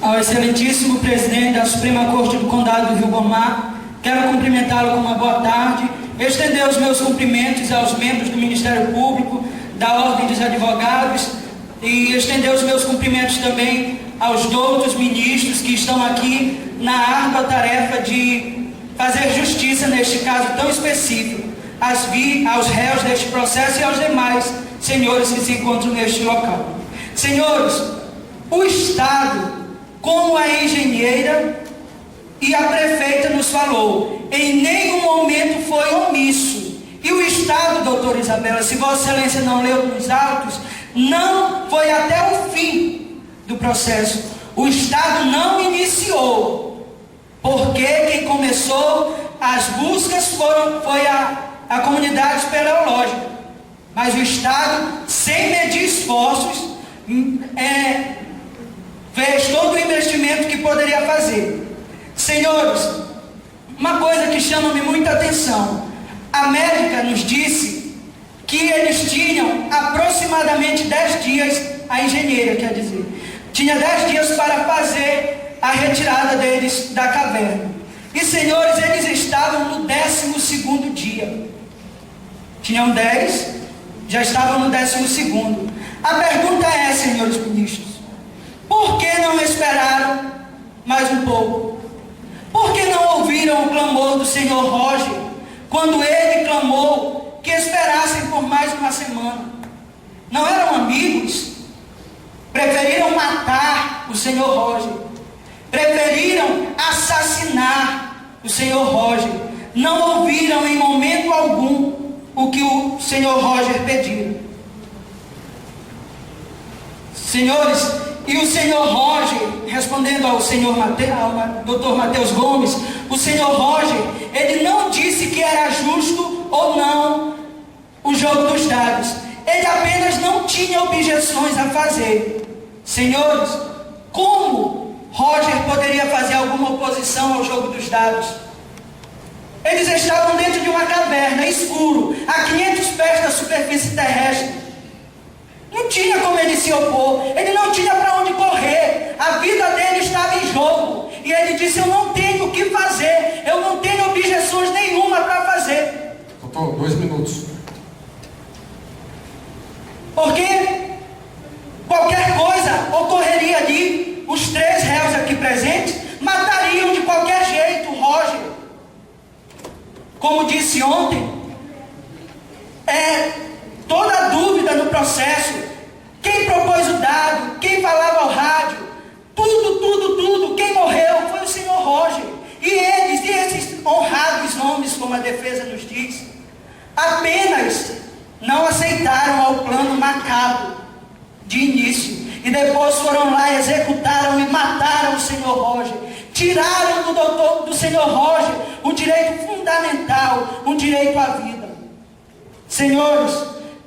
Ao excelentíssimo presidente da Suprema Corte do Condado do Rio Gomar, quero cumprimentá-lo com uma boa tarde, estender os meus cumprimentos aos membros do Ministério Público, da Ordem dos Advogados e estender os meus cumprimentos também aos doutos ministros que estão aqui na árdua tarefa de fazer justiça neste caso tão específico, aos réus deste processo e aos demais senhores que se encontram neste local. Senhores, o Estado, como a engenheira e a prefeita nos falou, em nenhum momento foi omisso e E o Estado, doutora Isabela, se Vossa Excelência não leu nos autos, não foi até o fim do processo. O Estado não iniciou, porque quem começou as buscas foi a comunidade espeleológica. Mas o Estado, sem medir esforços, fez todo o investimento que poderia fazer. Senhores, uma coisa que chama-me muita atenção: a médica nos disse que eles tinham aproximadamente 10 dias, a engenheira quer dizer, tinha 10 dias para fazer a retirada deles da caverna. E, senhores, eles estavam no 12º dia. Tinham 10, já estavam no 12º. A pergunta é, senhores ministros, por que não esperaram mais um pouco? Por que não ouviram o clamor do senhor Roger, quando ele clamou que esperassem por mais uma semana? Não eram amigos? Preferiram matar o senhor Roger. Preferiram assassinar o senhor Roger. Não ouviram em momento algum o que o senhor Roger pediu. Senhores, e o senhor Roger, respondendo ao senhor ao doutor Matheus Gomes, o senhor Roger, ele não disse que era justo ou não o jogo dos dados. Ele apenas não tinha objeções a fazer. Senhores, como Roger poderia fazer alguma oposição ao jogo dos dados? Eles estavam dentro de uma caverna, escuro, a 500 pés da superfície terrestre. Não tinha como ele se opor, ele não tinha para onde correr, a vida dele estava em jogo. E ele disse: eu não tenho o que fazer, eu não tenho objeções nenhuma para fazer. Doutor, 2 minutos. Porque qualquer coisa ocorreria ali, os 3 réus aqui presentes matariam de qualquer jeito o Roger. Como disse ontem, toda dúvida no processo, quem propôs o dado, quem falava ao rádio, tudo, quem morreu foi o senhor Roger. E eles, e esses honrados nomes, como a defesa nos diz, apenas não aceitaram ao plano macabro de início. E depois foram lá, executaram e mataram o senhor Roger. Tiraram do senhor Roger o direito fundamental, um direito à vida. Senhores,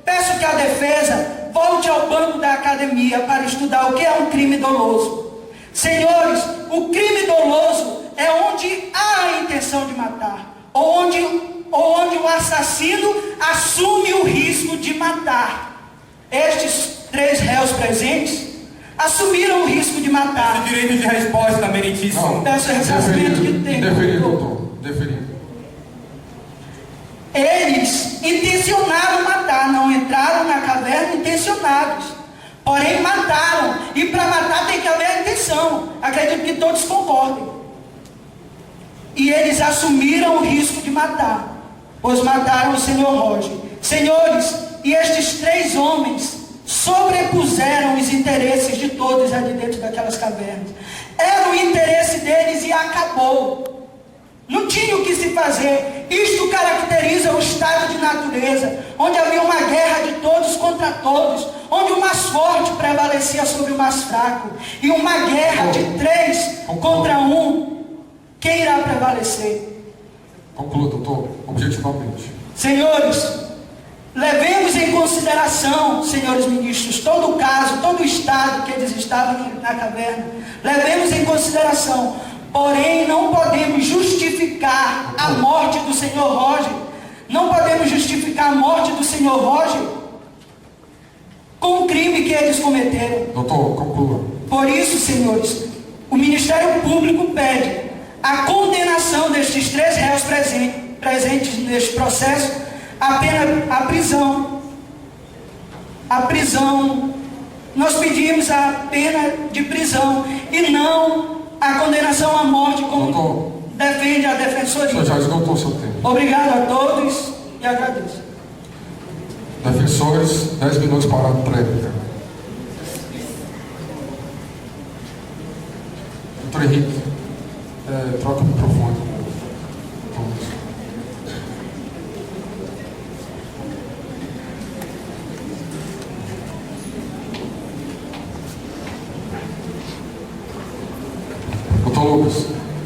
peço que a defesa volte ao banco da academia para estudar o que é um crime doloso. Senhores, o crime doloso é onde há a intenção de matar, ou onde o assassino assume o risco de matar. Estes 3 réus presentes assumiram o risco de matar. O direito de resposta, meritíssimo. Peço ressarcimento que tem. Deferido, doutor. Deferido. Eles intencionaram matar, não entraram na caverna intencionados, porém mataram, e para matar tem que haver a intenção. Acredito que todos concordem. E eles assumiram o risco de matar, pois mataram o senhor Roger. Senhores, e estes 3 homens sobrepuseram os interesses de todos ali dentro daquelas cavernas. Era o interesse deles e acabou. Não tinha o que se fazer. Isto caracteriza o estado de natureza, onde havia uma guerra de todos contra todos, onde o mais forte prevalecia sobre o mais fraco, e uma guerra de 3 contra 1. Quem irá prevalecer? Conclua, doutor, objetivamente. Senhores, levemos em consideração, senhores ministros, todo o caso, todo o estado que eles estavam na caverna. Levemos em consideração. Porém, não podemos justificar a morte do senhor Roger. Não podemos justificar a morte do senhor Roger com o crime que eles cometeram. Doutor, conclua. Por isso, senhores, o Ministério Público pede a condenação destes 3 réus presentes neste processo, apenas a prisão. A prisão. Nós pedimos a pena de prisão e não a condenação à morte, como doutor, defende a defensoria. O senhor já esgotou seu tempo. Obrigado a todos e agradeço. Defensores, 10 minutos para a réplica. Doutor Henrique, troca o microfone.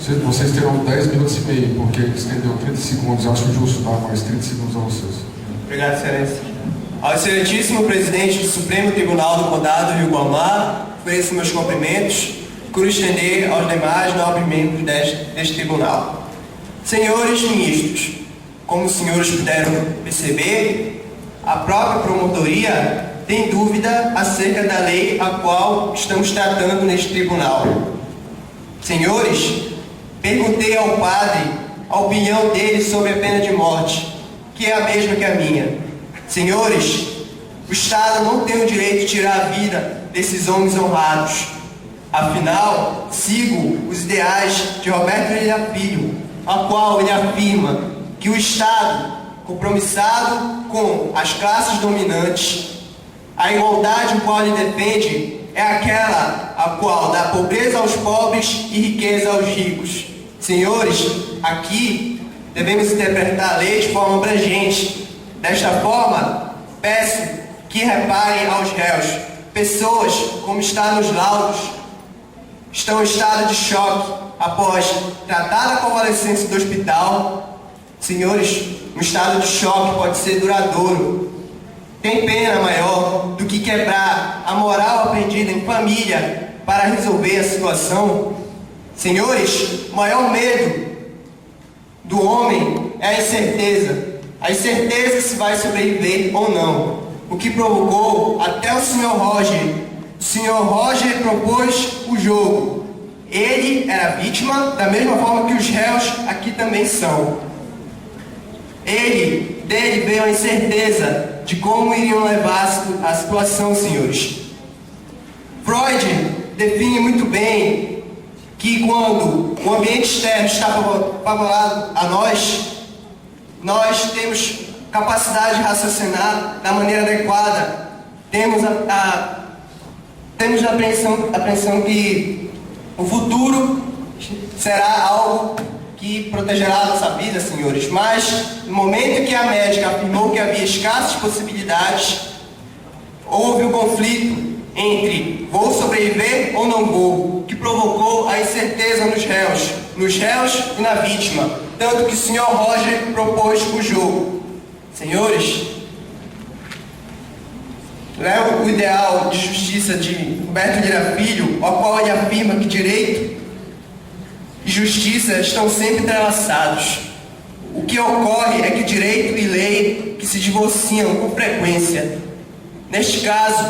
Vocês terão 10 minutos e meio, porque estendeu 30 segundos. Eu acho justo dar mais 30 segundos a vocês. Obrigado, Excelência. Ao excelentíssimo presidente do Supremo Tribunal do Condado do Rio Guamá, ofereço meus cumprimentos, por estender aos demais nobres membros deste tribunal. Senhores ministros, como os senhores puderam perceber, a própria promotoria tem dúvida acerca da lei a qual estamos tratando neste tribunal. Senhores, perguntei ao padre a opinião dele sobre a pena de morte, que é a mesma que a minha. Senhores, o Estado não tem o direito de tirar a vida desses homens honrados. Afinal, sigo os ideais de Roberto Vieira Filho, a qual ele afirma que o Estado, compromissado com as classes dominantes, a igualdade a qual ele defende é aquela a qual dá pobreza aos pobres e riqueza aos ricos. Senhores, aqui devemos interpretar a lei de forma abrangente. Desta forma, peço que reparem aos réus. Pessoas, como está nos laudos, estão em estado de choque após tratar da convalescência do hospital. Senhores, um estado de choque pode ser duradouro. Tem pena maior do que quebrar a moral aprendida em família para resolver a situação? Senhores, o maior medo do homem é a incerteza se vai sobreviver ou não, o que provocou até o Sr. Roger. O Sr. Roger propôs o jogo. Ele era vítima da mesma forma que os réus aqui também são. Dele veio a incerteza de como iriam levar a situação, senhores. Freud define muito bem que quando o ambiente externo está favorável a nós temos capacidade de raciocinar da maneira adequada. Temos a apreensão que o futuro será algo que protegerá a nossa vida, senhores. Mas, no momento que a médica afirmou que havia escassas possibilidades, houve um conflito entre vou sobreviver ou não vou, que provocou a incerteza nos réus e na vítima, tanto que o Sr. Roger propôs o jogo. Senhores, levo o ideal de justiça de Roberto Vieira Filho, ao qual ele afirma que direito e justiça estão sempre entrelaçados. O que ocorre é que direito e lei que se divorciam com frequência. Neste caso,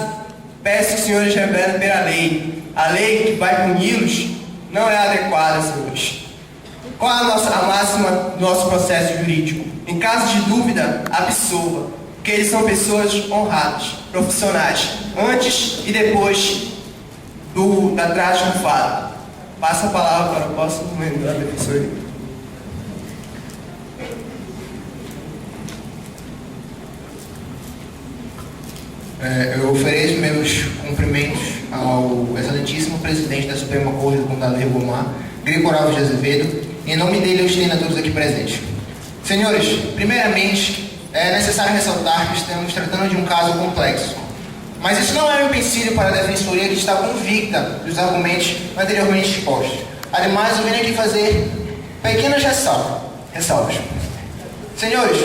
peço que os senhores revelem pela lei. A lei que vai puni-los não é adequada, senhores. Qual é a máxima do nosso processo jurídico? Em caso de dúvida, absolva, porque eles são pessoas honradas, profissionais, antes e depois da trágica do fato. Passa a palavra para o próximo membro da defensoria. Eu ofereço meus cumprimentos ao excelentíssimo presidente da Suprema Corte do Condado do Rio Guamá, Gregório de Azevedo, e em nome dele eu estendo a todos aqui presentes. Senhores, primeiramente, é necessário ressaltar que estamos tratando de um caso complexo. Mas isso não é um empecilho para a defensoria, que está convicta dos argumentos anteriormente expostos. Ademais, eu venho aqui fazer pequenas ressalvas. Senhores,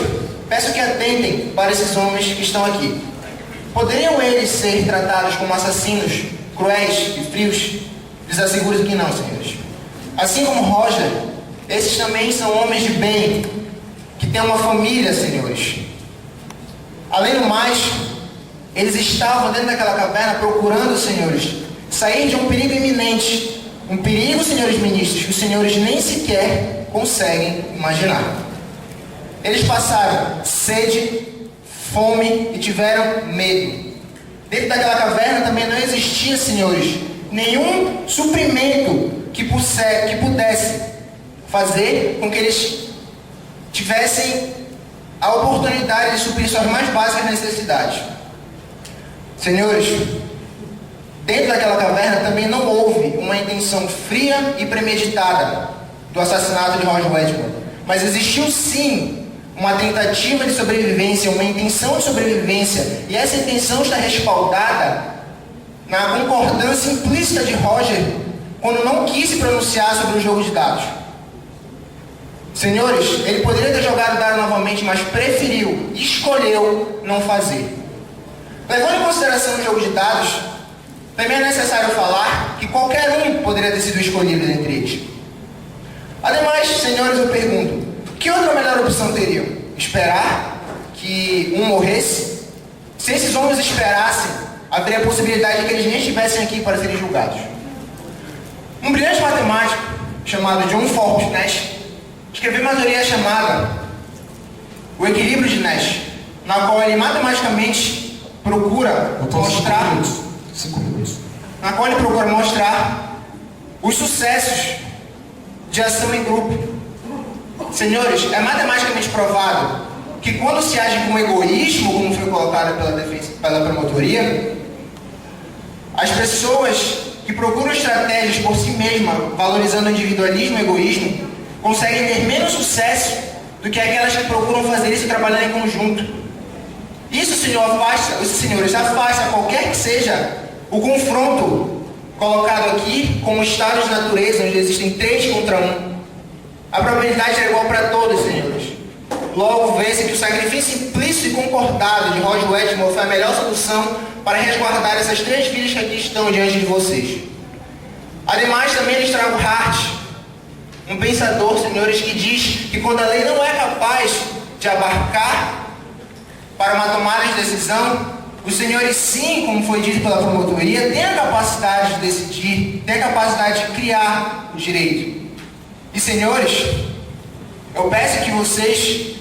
peço que atentem para esses homens que estão aqui. Poderiam eles ser tratados como assassinos, cruéis e frios? Lhes asseguro que não, senhores. Assim como Roger, esses também são homens de bem, que têm uma família, senhores. Além do mais, eles estavam dentro daquela caverna procurando, senhores, sair de um perigo iminente. Um perigo, senhores ministros, que os senhores nem sequer conseguem imaginar. Eles passaram sede, fome e tiveram medo. Dentro daquela caverna também não existia, senhores, nenhum suprimento que pudesse fazer com que eles tivessem a oportunidade de suprir suas mais básicas necessidades. Senhores, dentro daquela caverna também não houve uma intenção fria e premeditada do assassinato de Roger Wedgwood, mas existiu sim uma tentativa de sobrevivência, uma intenção de sobrevivência, e essa intenção está respaldada na concordância implícita de Roger quando não quis se pronunciar sobre o jogo de dados. Senhores, ele poderia ter jogado o dado novamente, mas preferiu, escolheu não fazer. Levando em consideração o jogo de dados, também é necessário falar que qualquer um poderia ter sido escolhido entre eles. Ademais, senhores, eu pergunto, que outra melhor opção teriam? Esperar que um morresse? Se esses homens esperassem, haveria a possibilidade de que eles nem estivessem aqui para serem julgados. Um brilhante matemático, chamado John Forbes Nash, escreveu uma teoria chamada o equilíbrio de Nash, na qual ele matematicamente procura mostrar 5 minutos. Na qual ele procura mostrar os sucessos de ação em grupo. Senhores, é matematicamente provado que quando se age com egoísmo, como foi colocado pela promotoria, as pessoas que procuram estratégias por si mesmas, valorizando o individualismo e o egoísmo, conseguem ter menos sucesso do que aquelas que procuram fazer isso trabalhando em conjunto. Isso, senhores, afasta qualquer que seja o confronto colocado aqui com estados de natureza, onde existem 3 contra 1. A probabilidade é igual para todos, senhores. Logo, vê-se que o sacrifício implícito e concordado de Roger Wetmore foi a melhor solução para resguardar essas 3 vidas que aqui estão diante de vocês. Ademais, também eles tragam Hart, um pensador, senhores, que diz que quando a lei não é capaz de abarcar para uma tomada de decisão, os senhores, sim, como foi dito pela promotoria, têm a capacidade de decidir, têm a capacidade de criar o direito. E, senhores, eu peço que vocês,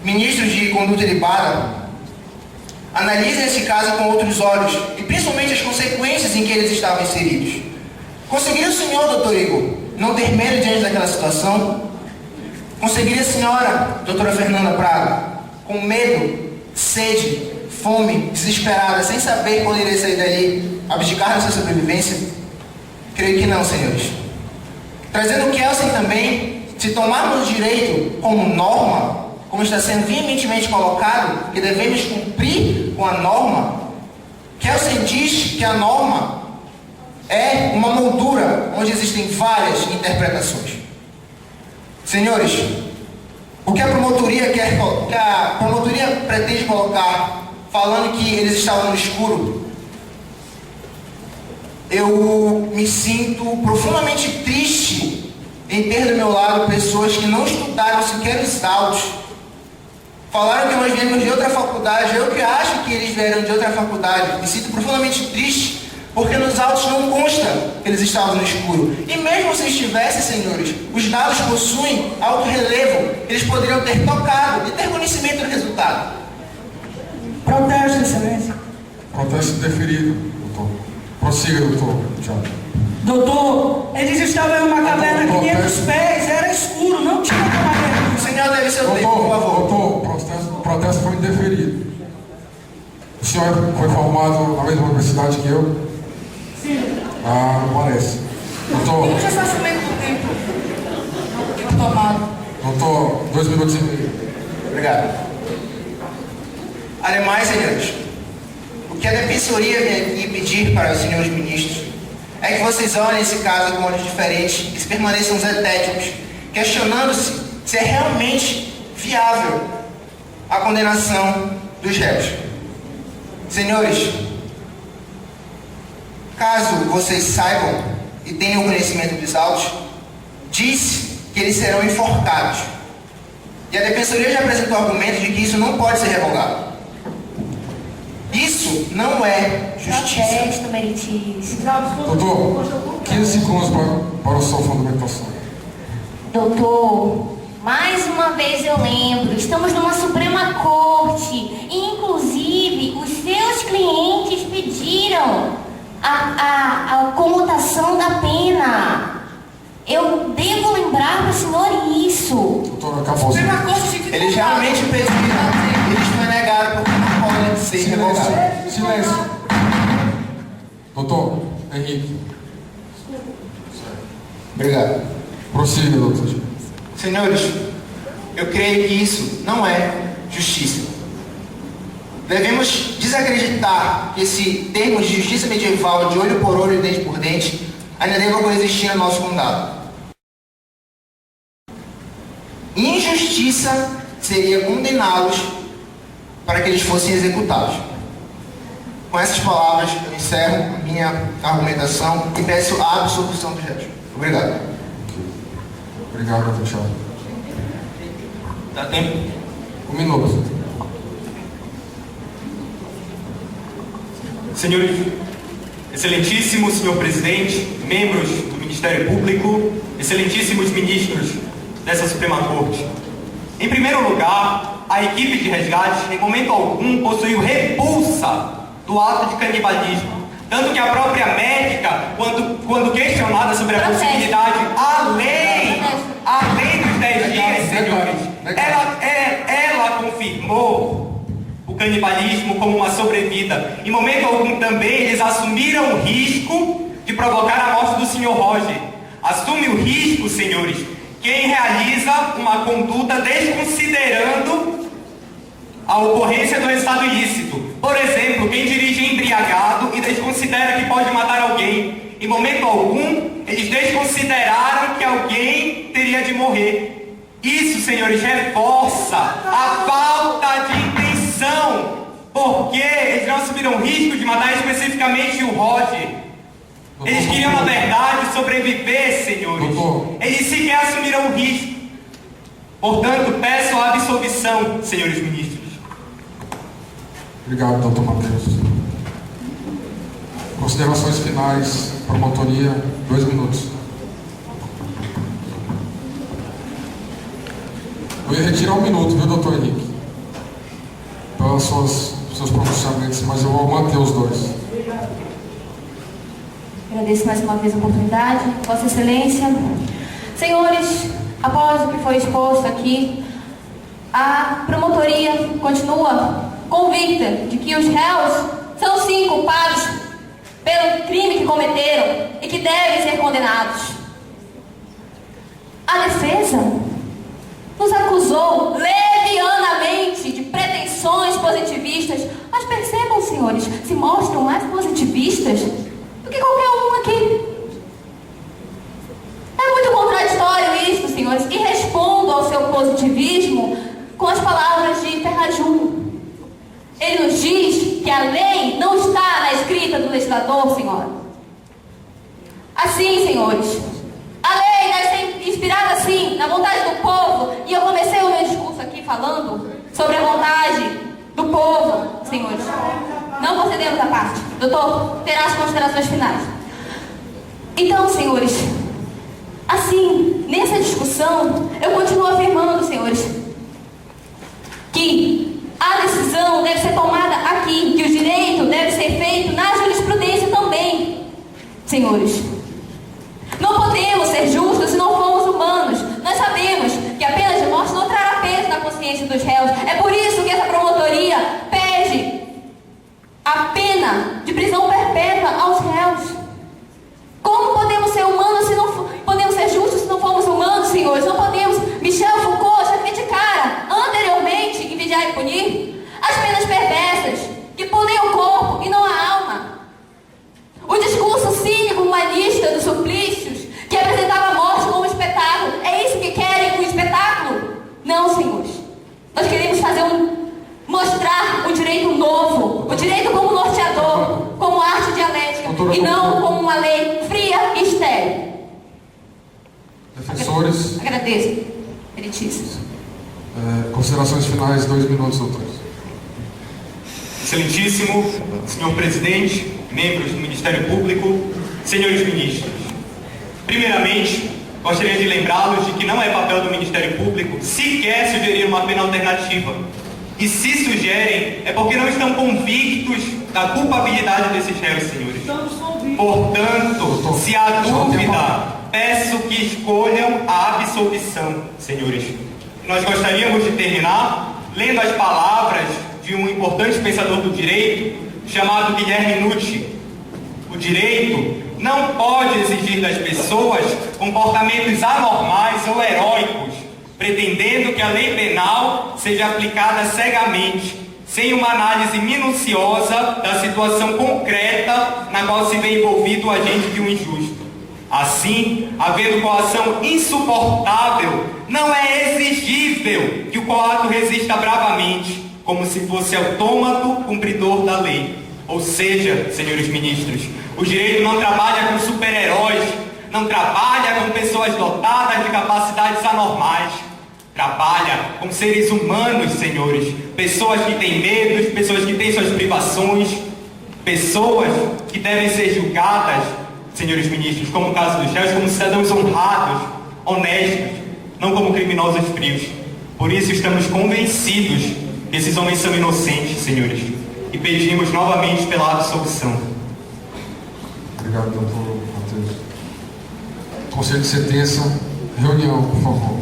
ministros de conduta ilibada, analisem esse caso com outros olhos, e principalmente as consequências em que eles estavam inseridos. Conseguiu o senhor, doutor Igor, não ter medo diante daquela situação? Conseguiria a senhora, doutora Fernanda Prado, com medo, sede, fome, desesperada, sem saber quando iria sair dali, abdicar da sua sobrevivência? Creio que não, senhores. Trazendo o Kelsen também, se tomarmos o direito como norma, como está sendo veementemente colocado, que devemos cumprir com a norma, Kelsen diz que a norma é uma moldura onde existem várias interpretações. Senhores, o que a promotoria pretende colocar, falando que eles estavam no escuro, eu me sinto profundamente triste em ter do meu lado pessoas que não estudaram sequer os autos. Falaram que nós viemos de outra faculdade, eu que acho que eles vieram de outra faculdade. Me sinto profundamente triste, porque nos autos não consta que eles estavam no escuro. E mesmo se estivessem, senhores, os dados possuem alto relevo, eles poderiam ter tocado e ter conhecimento do resultado. Protesto, excelência. Protesto deferido, doutor. Prossiga, doutor. Tchau. Doutor, eles estavam em uma caverna de 500 pés, era escuro, não tinha caverna. O senhor deve ser o tempo, por favor. Doutor, o protesto foi indeferido. O senhor foi formado na mesma universidade que eu? Sim. Ah, não parece. Doutor. Deixa eu só saber do tempo tomado. Doutor, 2 minutos e meio. Obrigado. Ademais, senhores, o que a defensoria vem aqui pedir para os senhores ministros é que vocês olhem esse caso com olhos diferentes e permaneçam zetéticos, questionando-se se é realmente viável a condenação dos réus. Senhores, caso vocês saibam e tenham conhecimento dos autos, diz que eles serão enforcados. E a defensoria já apresentou argumentos de que isso não pode ser revogado. Isso não é justiça. Protesto, meritíssimo. Doutor, 15 segundos para a sua fundamentação. Doutor, mais uma vez eu lembro, estamos numa Suprema Corte e, inclusive, os seus clientes pediram a comutação da pena. Eu devo lembrar para o senhor isso. Doutor, acabou. Eles realmente pediram, eles não negaram porque não podem ser revogados. Silêncio. Doutor, Henrique. Obrigado. Prossiga, doutor. Senhores, eu creio que isso não é justiça. Devemos desacreditar que esse termo de justiça medieval de olho por olho e dente por dente ainda deva coexistir no nosso condado. injustiça seria condená-los para que eles fossem executados. Com essas palavras, eu encerro a minha argumentação e peço a absolvição dos réus. Obrigado. Obrigado, doutor Thiago. Dá tempo? 1 minuto. Senhores, excelentíssimo senhor presidente, membros do Ministério Público, excelentíssimos ministros dessa Suprema Corte. Em primeiro lugar, a equipe de resgate, em momento algum, possuiu repulsa do ato de canibalismo. Tanto que a própria médica, quando questionada sobre a possibilidade, além dos 10 dias, senhores, ela confirmou o canibalismo como uma sobrevida. Em momento algum também eles assumiram o risco de provocar a morte do senhor Roger. Assume o risco, senhores, quem realiza uma conduta desconsiderando a ocorrência do estado ilícito. Por exemplo, quem dirige embriagado e desconsidera que pode matar alguém. Em momento algum, eles desconsideraram que alguém teria de morrer. Isso, senhores, reforça a falta de intenção, porque eles não assumiram o risco de matar especificamente o Roger. Eles queriam, na verdade, sobreviver, senhores. Eles sequer assumiram o risco. Portanto, peço a absolvição, senhores ministros. Obrigado, doutor Matheus. Considerações finais, promotoria, 2 minutos. Eu ia retirar 1 minuto, viu, doutor Henrique? Pelos seus pronunciamentos, mas eu vou manter os 2. Agradeço mais uma vez a oportunidade, Vossa Excelência. Senhores, após o que foi exposto aqui, a promotoria continua convicta de que os réus são sim culpados pelo crime que cometeram e que devem ser condenados. A defesa nos acusou levianamente de pretensões positivistas, mas percebam, senhores, se mostram mais positivistas do que qualquer um aqui. É muito contraditório isso, senhores, e respondo ao seu positivismo com as palavras de Ferrajum. Ele nos diz que a lei não está na escrita do legislador, senhora. Assim, senhores, a lei deve ser inspirada, assim, na vontade do povo. E eu comecei o meu discurso aqui falando sobre a vontade do povo, senhores. Não concedemos a parte. Doutor, terá as considerações finais. Então, senhores, assim, nessa discussão, eu continuo afirmando, senhores, que a decisão deve ser tomada aqui, que o direito deve ser feito na jurisprudência também. Senhores, não podemos ser justos se não formos humanos. Nós sabemos que a pena de morte não trará peso na consciência dos réus. É por isso que essa promotoria pede a pena de prisão perpétua aos réus. Como podemos ser humanos se não podemos ser justos se não formos humanos, senhores? Não podemos. Michel Foucault já criticara anteriormente em Vigiar e Punir as penas perversas que punem o corpo e não a alma. O discurso cínico humanista dos suplícios que apresentava a morte como espetáculo. É isso que querem com o espetáculo? Não, senhores. Nós queremos mostrar o direito novo, o direito como norteador, como arte dialética, e não como uma lei fria e estéril. Defensores. Agradeço, meritíssimos. Considerações finais, 2 minutos, doutores. Excelentíssimo senhor presidente, membros do Ministério Público, senhores ministros. Primeiramente, gostaria de lembrá-los de que não é papel do Ministério Público sequer sugerir uma pena alternativa. E se sugerem, é porque não estão convictos da culpabilidade desses réus, senhores. Portanto, se há dúvida, peço que escolham a absolvição, senhores. Nós gostaríamos de terminar lendo as palavras de um importante pensador do direito chamado Guilherme Nucci. O direito não pode exigir das pessoas comportamentos anormais ou heróicos, pretendendo que a lei penal seja aplicada cegamente, sem uma análise minuciosa da situação concreta na qual se vê envolvido o agente de um injusto. Assim, havendo coação insuportável, não é exigir possível que o coato resista bravamente, como se fosse autômato cumpridor da lei? Ou seja, senhores ministros, o direito não trabalha com super-heróis, não trabalha com pessoas dotadas de capacidades anormais. Trabalha com seres humanos, senhores. Pessoas que têm medos, pessoas que têm suas privações, pessoas que devem ser julgadas, senhores ministros, como o caso dos réus, como cidadãos honrados, honestos, não como criminosos frios. Por isso estamos convencidos que esses homens são inocentes, senhores, e pedimos novamente pela absolução. Obrigado, doutor Matheus. Conselho de sentença, reunião, por favor.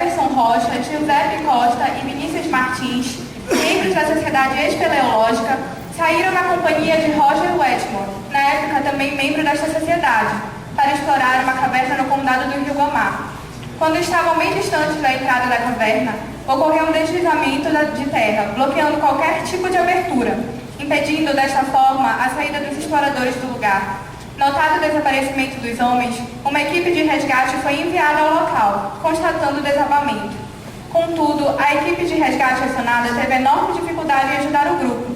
Anderson Rocha, Giuseppe Costa e Vinícius Martins, membros da Sociedade Espeleológica, saíram na companhia de Roger Wetmore, na época também membro desta sociedade, para explorar uma caverna no condado do Rio-Gomar. Quando estavam bem distantes da entrada da caverna, ocorreu um deslizamento de terra, bloqueando qualquer tipo de abertura, impedindo desta forma a saída dos exploradores do lugar. Notado o desaparecimento dos homens, uma equipe de resgate foi enviada ao local, constatando o desabamento. Contudo, a equipe de resgate acionada teve enorme dificuldade em ajudar o grupo.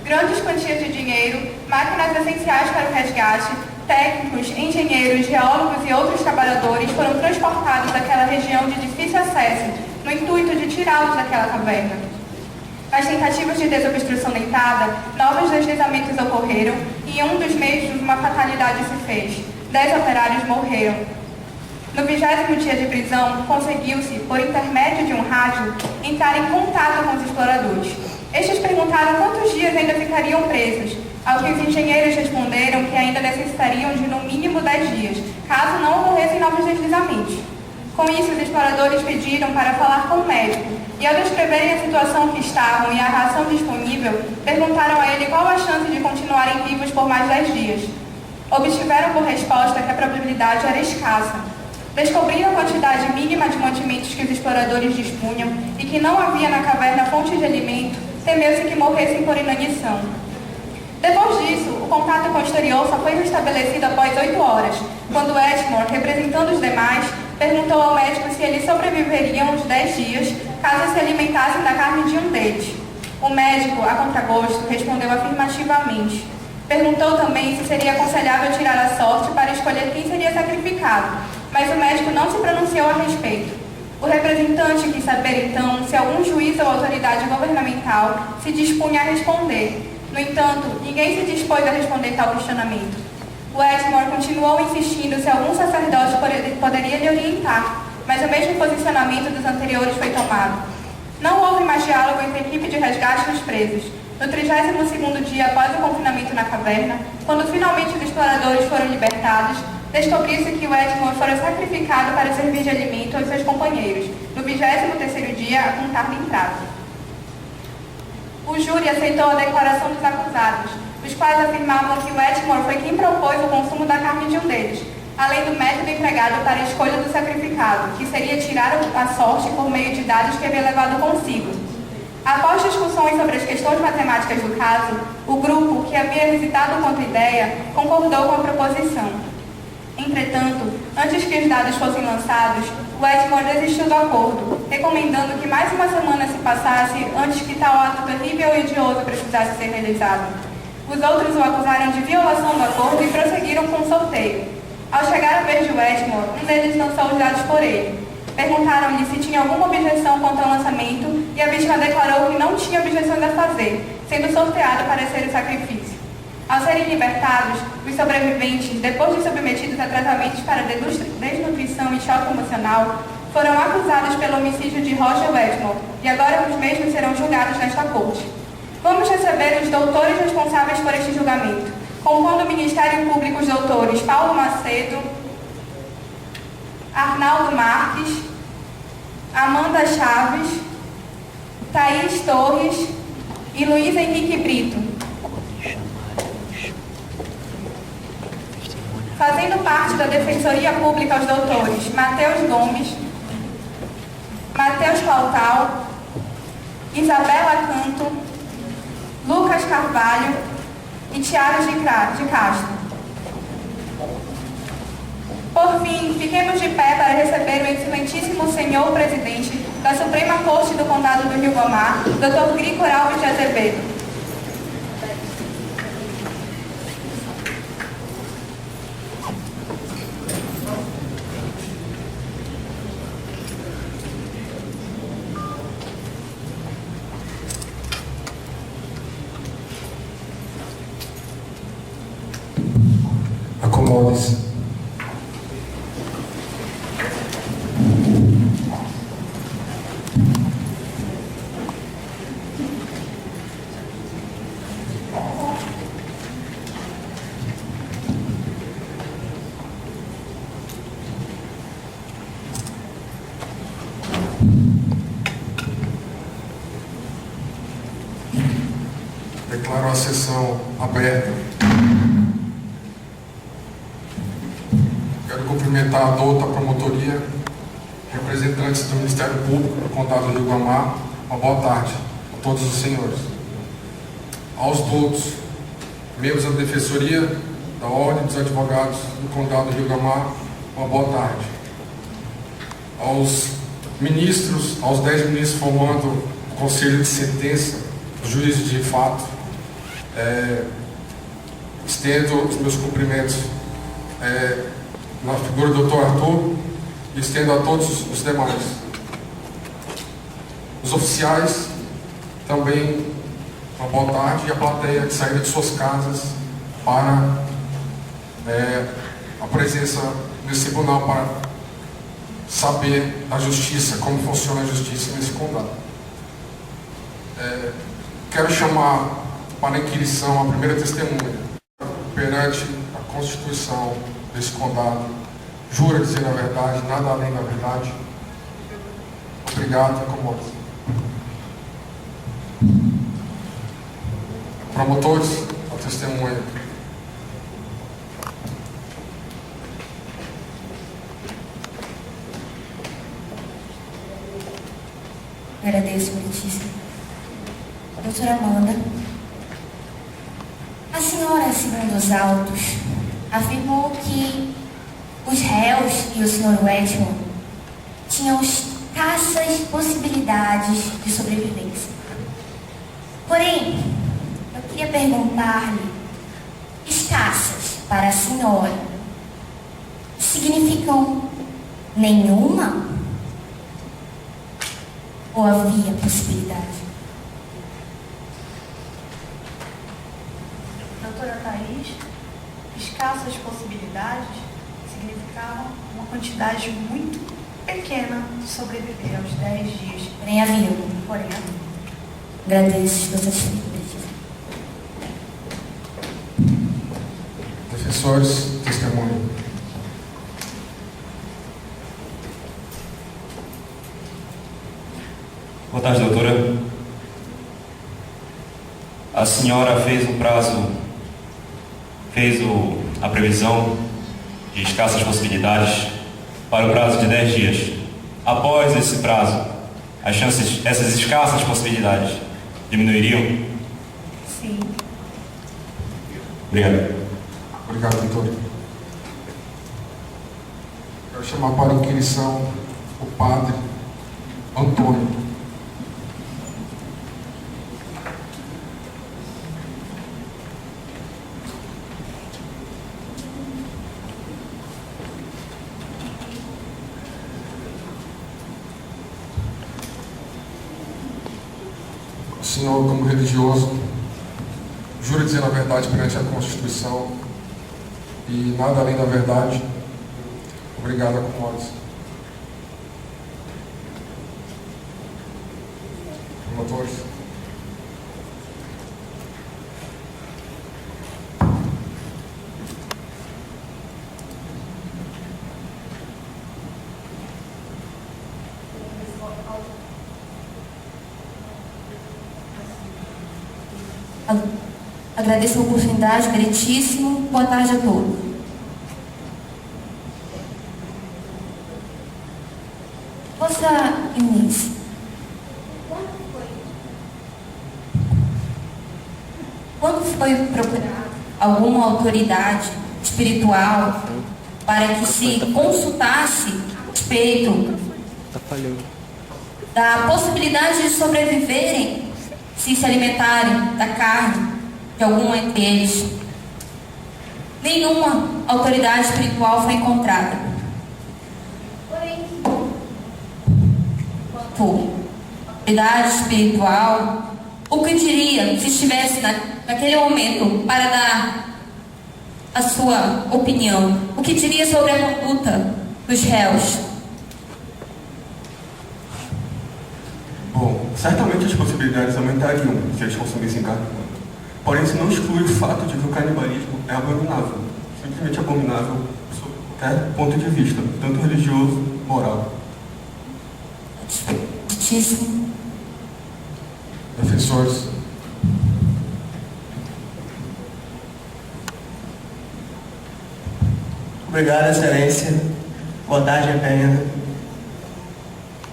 Grandes quantias de dinheiro, máquinas essenciais para o resgate, técnicos, engenheiros, geólogos e outros trabalhadores foram transportados daquela região de difícil acesso, no intuito de tirá-los daquela caverna. Nas tentativas de desobstrução dentada, novos deslizamentos ocorreram e em um dos meses uma fatalidade se fez. 10 operários morreram. No 20º dia de prisão, conseguiu-se, por intermédio de um rádio, entrar em contato com os exploradores. Estes perguntaram quantos dias ainda ficariam presos, ao que os engenheiros responderam que ainda necessitariam de no mínimo 10 dias, caso não ocorressem novos deslizamentos. Com isso, os exploradores pediram para falar com o médico, e ao descreverem a situação que estavam e a ração disponível, perguntaram a ele qual a chance de continuarem vivos por mais 10 dias. Obtiveram por resposta que a probabilidade era escassa. Descobriram a quantidade mínima de mantimentos que os exploradores dispunham e que não havia na caverna fonte de alimento, temeu-se que morressem por inanição. Depois disso, o contato com o exterior só foi restabelecido após 8 horas, quando Wetmore, representando os demais, perguntou ao médico se eles sobreviveriam os 10 dias caso se alimentassem da carne de um deles. O médico, a contragosto, respondeu afirmativamente. Perguntou também se seria aconselhável tirar a sorte para escolher quem seria sacrificado, mas o médico não se pronunciou a respeito. O representante quis saber então se algum juiz ou autoridade governamental se dispunha a responder. No entanto, ninguém se dispôs a responder tal questionamento. Wetmore continuou insistindo se algum sacerdote poderia lhe orientar, mas o mesmo posicionamento dos anteriores foi tomado. Não houve mais diálogo entre a equipe de resgate e os presos. No 32º dia após o confinamento na caverna, quando finalmente os exploradores foram libertados, descobriu-se que Wetmore fora sacrificado para servir de alimento aos seus companheiros, no 23º dia a contar da entrada. O júri aceitou a declaração dos acusados, os quais afirmavam que Wetmore foi quem propôs o consumo da carne de um deles, além do método empregado para a escolha do sacrificado, que seria tirar a sorte por meio de dados que havia levado consigo. Após discussões sobre as questões matemáticas do caso, o grupo, que havia hesitado quanto à ideia, concordou com a proposição. Entretanto, antes que os dados fossem lançados, Wetmore desistiu do acordo, recomendando que mais uma semana se passasse antes que tal ato terrível e odioso precisasse ser realizado. Os outros o acusaram de violação do acordo e prosseguiram com o sorteio. Ao chegar a vez de Wetmore, um deles lançou os dados por ele. Perguntaram-lhe se tinha alguma objeção quanto ao lançamento e a vítima declarou que não tinha objeções a fazer, sendo sorteado para ser o sacrifício. Ao serem libertados, os sobreviventes, depois de submetidos a tratamentos para desnutrição e choque emocional, foram acusados pelo homicídio de Roger Wetmore e agora os mesmos serão julgados nesta corte. Vamos receber os doutores responsáveis por este julgamento, compondo o Ministério Público os doutores Paulo Macedo, Arnaldo Marques, Amanda Chaves, Thaís Torres e Luiz Henrique Brito. Fazendo parte da Defensoria Pública os doutores Matheus Gomes, Matheus Pautal, Isabela Canto, Lucas Carvalho e Tiago de Castro. Por fim, fiquemos de pé para receber o excelentíssimo senhor presidente da Suprema Corte do Condado do Rio Gomá, Dr. Grigor Alves de Azevedo. Acomode-se. Declaro a sessão aberta. Quero cumprimentar a douta promotoria, representantes do Ministério Público do Condado do Rio Gomá. Uma boa tarde a todos os senhores. Aos doutos, membros da Defensoria da Ordem dos Advogados do Condado do Rio Gomá, uma boa tarde. Aos ministros, aos 10 ministros formando o Conselho de Sentença, juízes de fato, estendo os meus cumprimentos na figura do Dr. Arthur e estendo a todos os demais. Os oficiais, também uma boa tarde, e a plateia que saída de suas casas para a presença nesse tribunal para saber da justiça, como funciona a justiça nesse condado. Quero chamar para a inquirição a primeira testemunha perante a Constituição desse condado. Jura dizer a verdade, nada além da verdade. Obrigado, acomode-se. Promotores, a testemunha. Agradeço, muitíssimo. Doutora Amanda, a senhora, segundo os autos, afirmou que os réus e o senhor Wetmon tinham escassas possibilidades de sobrevivência. Porém, eu queria perguntar-lhe, escassas para a senhora significam nenhuma? Ou havia possibilidade? Doutora Thaís, escassas possibilidades significavam uma quantidade muito pequena de sobreviver aos 10 dias. Porém havia. Porém havia. Agradeço, estou satisfeita. Defensores, testemunha. Boa tarde, doutora. A senhora fez a previsão de escassas possibilidades para o prazo de 10 dias. Após esse prazo, as chances, essas escassas possibilidades, diminuiriam? Sim. Obrigado. Obrigado, doutor. Quero chamar para a inquirição o padre Antônio. O senhor, como religioso, jura dizer a verdade perante a Constituição e nada além da verdade. Obrigado, acomode-se. Promotores. Agradeço a oportunidade, meritíssimo. Boa tarde a todos. Vossa Eminência, quando foi procurado alguma autoridade espiritual, para que se consultasse a respeito da possibilidade de sobreviverem se alimentarem da carne de algum entre eles. Nenhuma autoridade espiritual foi encontrada. Porém, quanto autoridade espiritual, o que diria se estivesse naquele momento para dar a sua opinião? O que diria sobre a conduta dos réus? Bom, certamente as possibilidades aumentariam se eles consumissem carne humana. Porém, isso não exclui o fato de que o canibalismo é abominável, simplesmente abominável sob qualquer ponto de vista, tanto religioso, moral. Muitíssimo. Defensores. Obrigado, Excelência. Boa tarde, Apenas.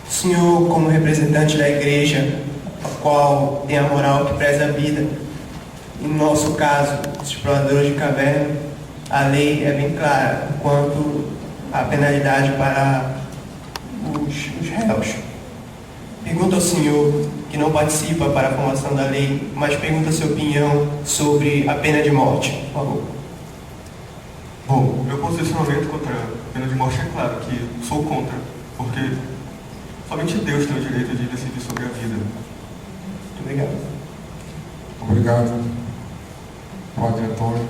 O senhor, como representante da igreja, a qual tem a moral que preza a vida, e no nosso caso, os exploradores de caverna, a lei é bem clara quanto à penalidade para os réus. Pergunto ao senhor, que não participa para a formação da lei, mas pergunta a sua opinião sobre a pena de morte, por favor. Bom, meu posicionamento contra a pena de morte é claro que sou contra, porque somente Deus tem o direito de decidir sobre a vida. Muito obrigado. Obrigado, Padre Antônio.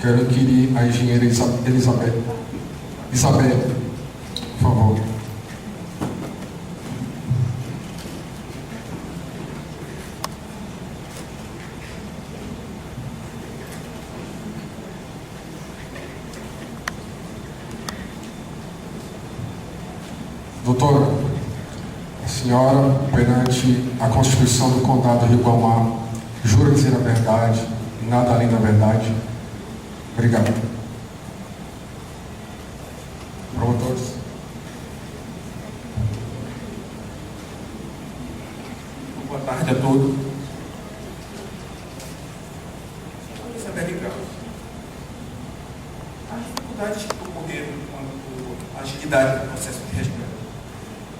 Quero adquirir a engenheira Elizabeth. Isabel, por favor. Doutora, a senhora, perante a Constituição do Condado do Rio Guamá, jura dizer a verdade e nada além da verdade? Obrigado. Promotores. Boa tarde a todos. Isabel Grau. As dificuldades que ocorreram quanto à agilidade do processo de resgate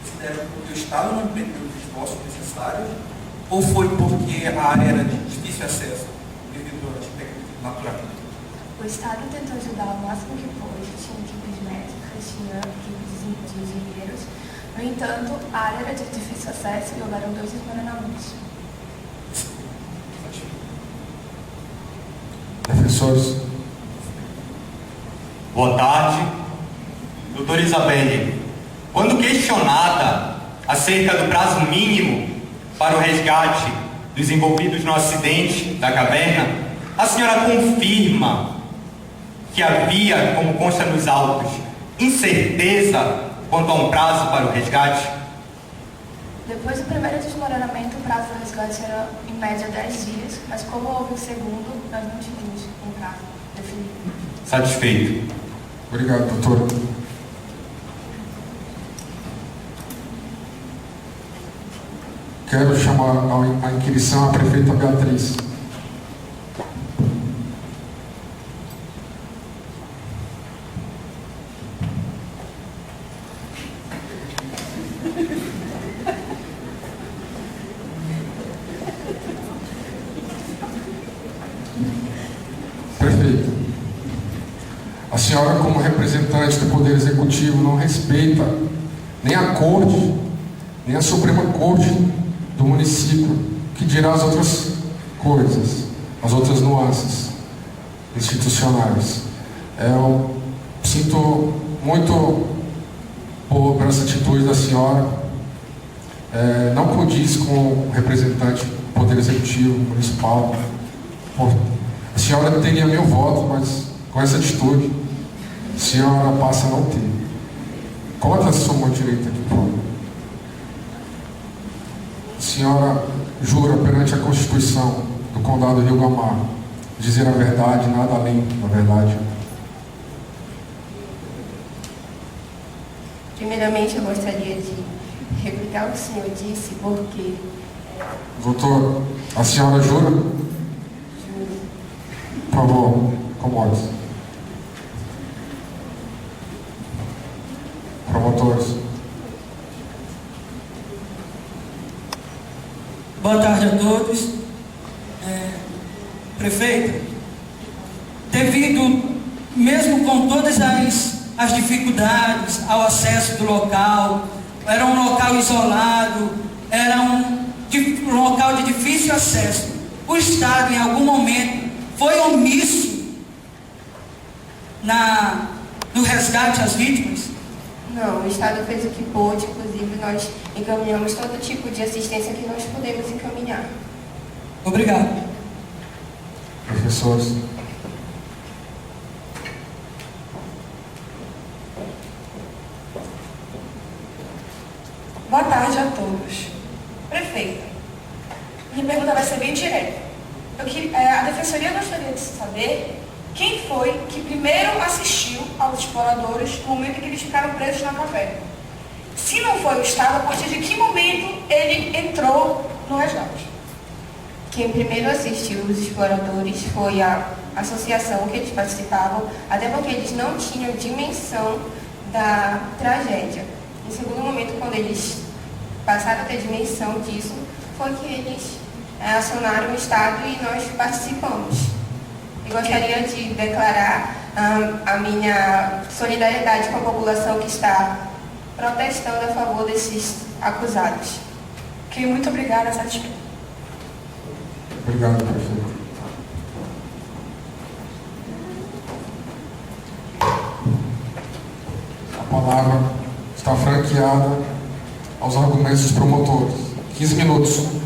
se deram porque o Estado não empreendeu os esforços necessários ou foi porque a área era de difícil acesso devido às técnicas naturais? O Estado tentou ajudar o máximo que pôde, tinha equipes médicas, tinha equipes de engenheiros. No entanto, a área era de difícil acesso e houveram 2 desmoronamentos. Defensores. Boa tarde. Doutora Isabelle, quando questionada acerca do prazo mínimo para o resgate dos envolvidos no acidente da caverna, a senhora confirma que havia, como consta nos autos, incerteza quanto a um prazo para o resgate? Depois do primeiro desmoronamento, o prazo do resgate era em média 10 dias, mas como houve o segundo, nós não tínhamos um prazo definido. Satisfeito. Obrigado, doutora. Quero chamar à inquirição a prefeita Beatriz. Prefeito, a senhora, como representante do Poder Executivo, não respeita nem a Corte, nem a Suprema Corte do município, que dirá as outras coisas, as outras nuances institucionais. Eu sinto muito por essa atitude da senhora. Não condiz com o representante do Poder Executivo Municipal. A senhora teria meu voto, mas com essa atitude, a senhora passa a não ter. Coloque a sua mão direita aqui, por favor. A senhora jura perante a Constituição do Condado do Rio Guamá dizer a verdade, nada além da verdade? Primeiramente, eu gostaria de replicar o que o senhor disse, porque... Doutor, a senhora jura? Juro. Por favor, acomode-se. Promotores. Boa tarde a todos. Prefeito, devido, mesmo com todas as dificuldades ao acesso do local, era um local isolado, era um local de difícil acesso, o Estado em algum momento foi omisso no resgate às vítimas? Não, o Estado fez o que pôde, inclusive nós encaminhamos todo tipo de assistência que nós podemos encaminhar. Obrigado. Professores. Boa tarde a todos. Prefeita, minha pergunta vai ser bem direta. A Defensoria gostaria de saber quem foi que primeiro assistiu aos exploradores no momento em que eles ficaram presos na caverna. Se não foi o Estado, a partir de que momento ele entrou no resgate? Quem primeiro assistiu os exploradores foi a associação que eles participavam, até porque eles não tinham dimensão da tragédia. Em segundo momento, quando eles passaram a ter dimensão disso, foi que eles acionaram o Estado e nós participamos. Eu gostaria de declarar a minha solidariedade com a população que está protestando a favor desses acusados. Ok, muito obrigada, satisfeita. Obrigado, prefeito. A palavra está franqueada aos argumentos dos promotores. 15 minutos.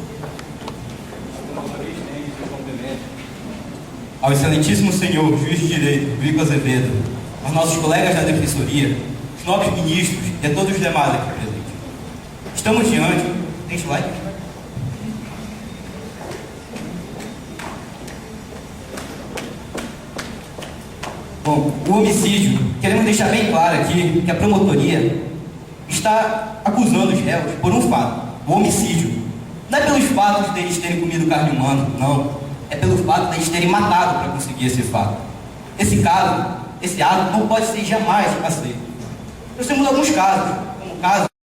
Ao excelentíssimo senhor juiz de direito, Vico Azevedo, aos nossos colegas da Defensoria, os nobres ministros e a todos os demais aqui presentes. Estamos diante... Tem slide? Bom, o homicídio, queremos deixar bem claro aqui que a promotoria está acusando os réus por um fato, o homicídio. Não é pelos fatos deles terem comido carne humana, não. É pelo fato deles terem matado para conseguir esse fato. Esse ato não pode ser jamais aceito. Nós temos alguns casos, como o caso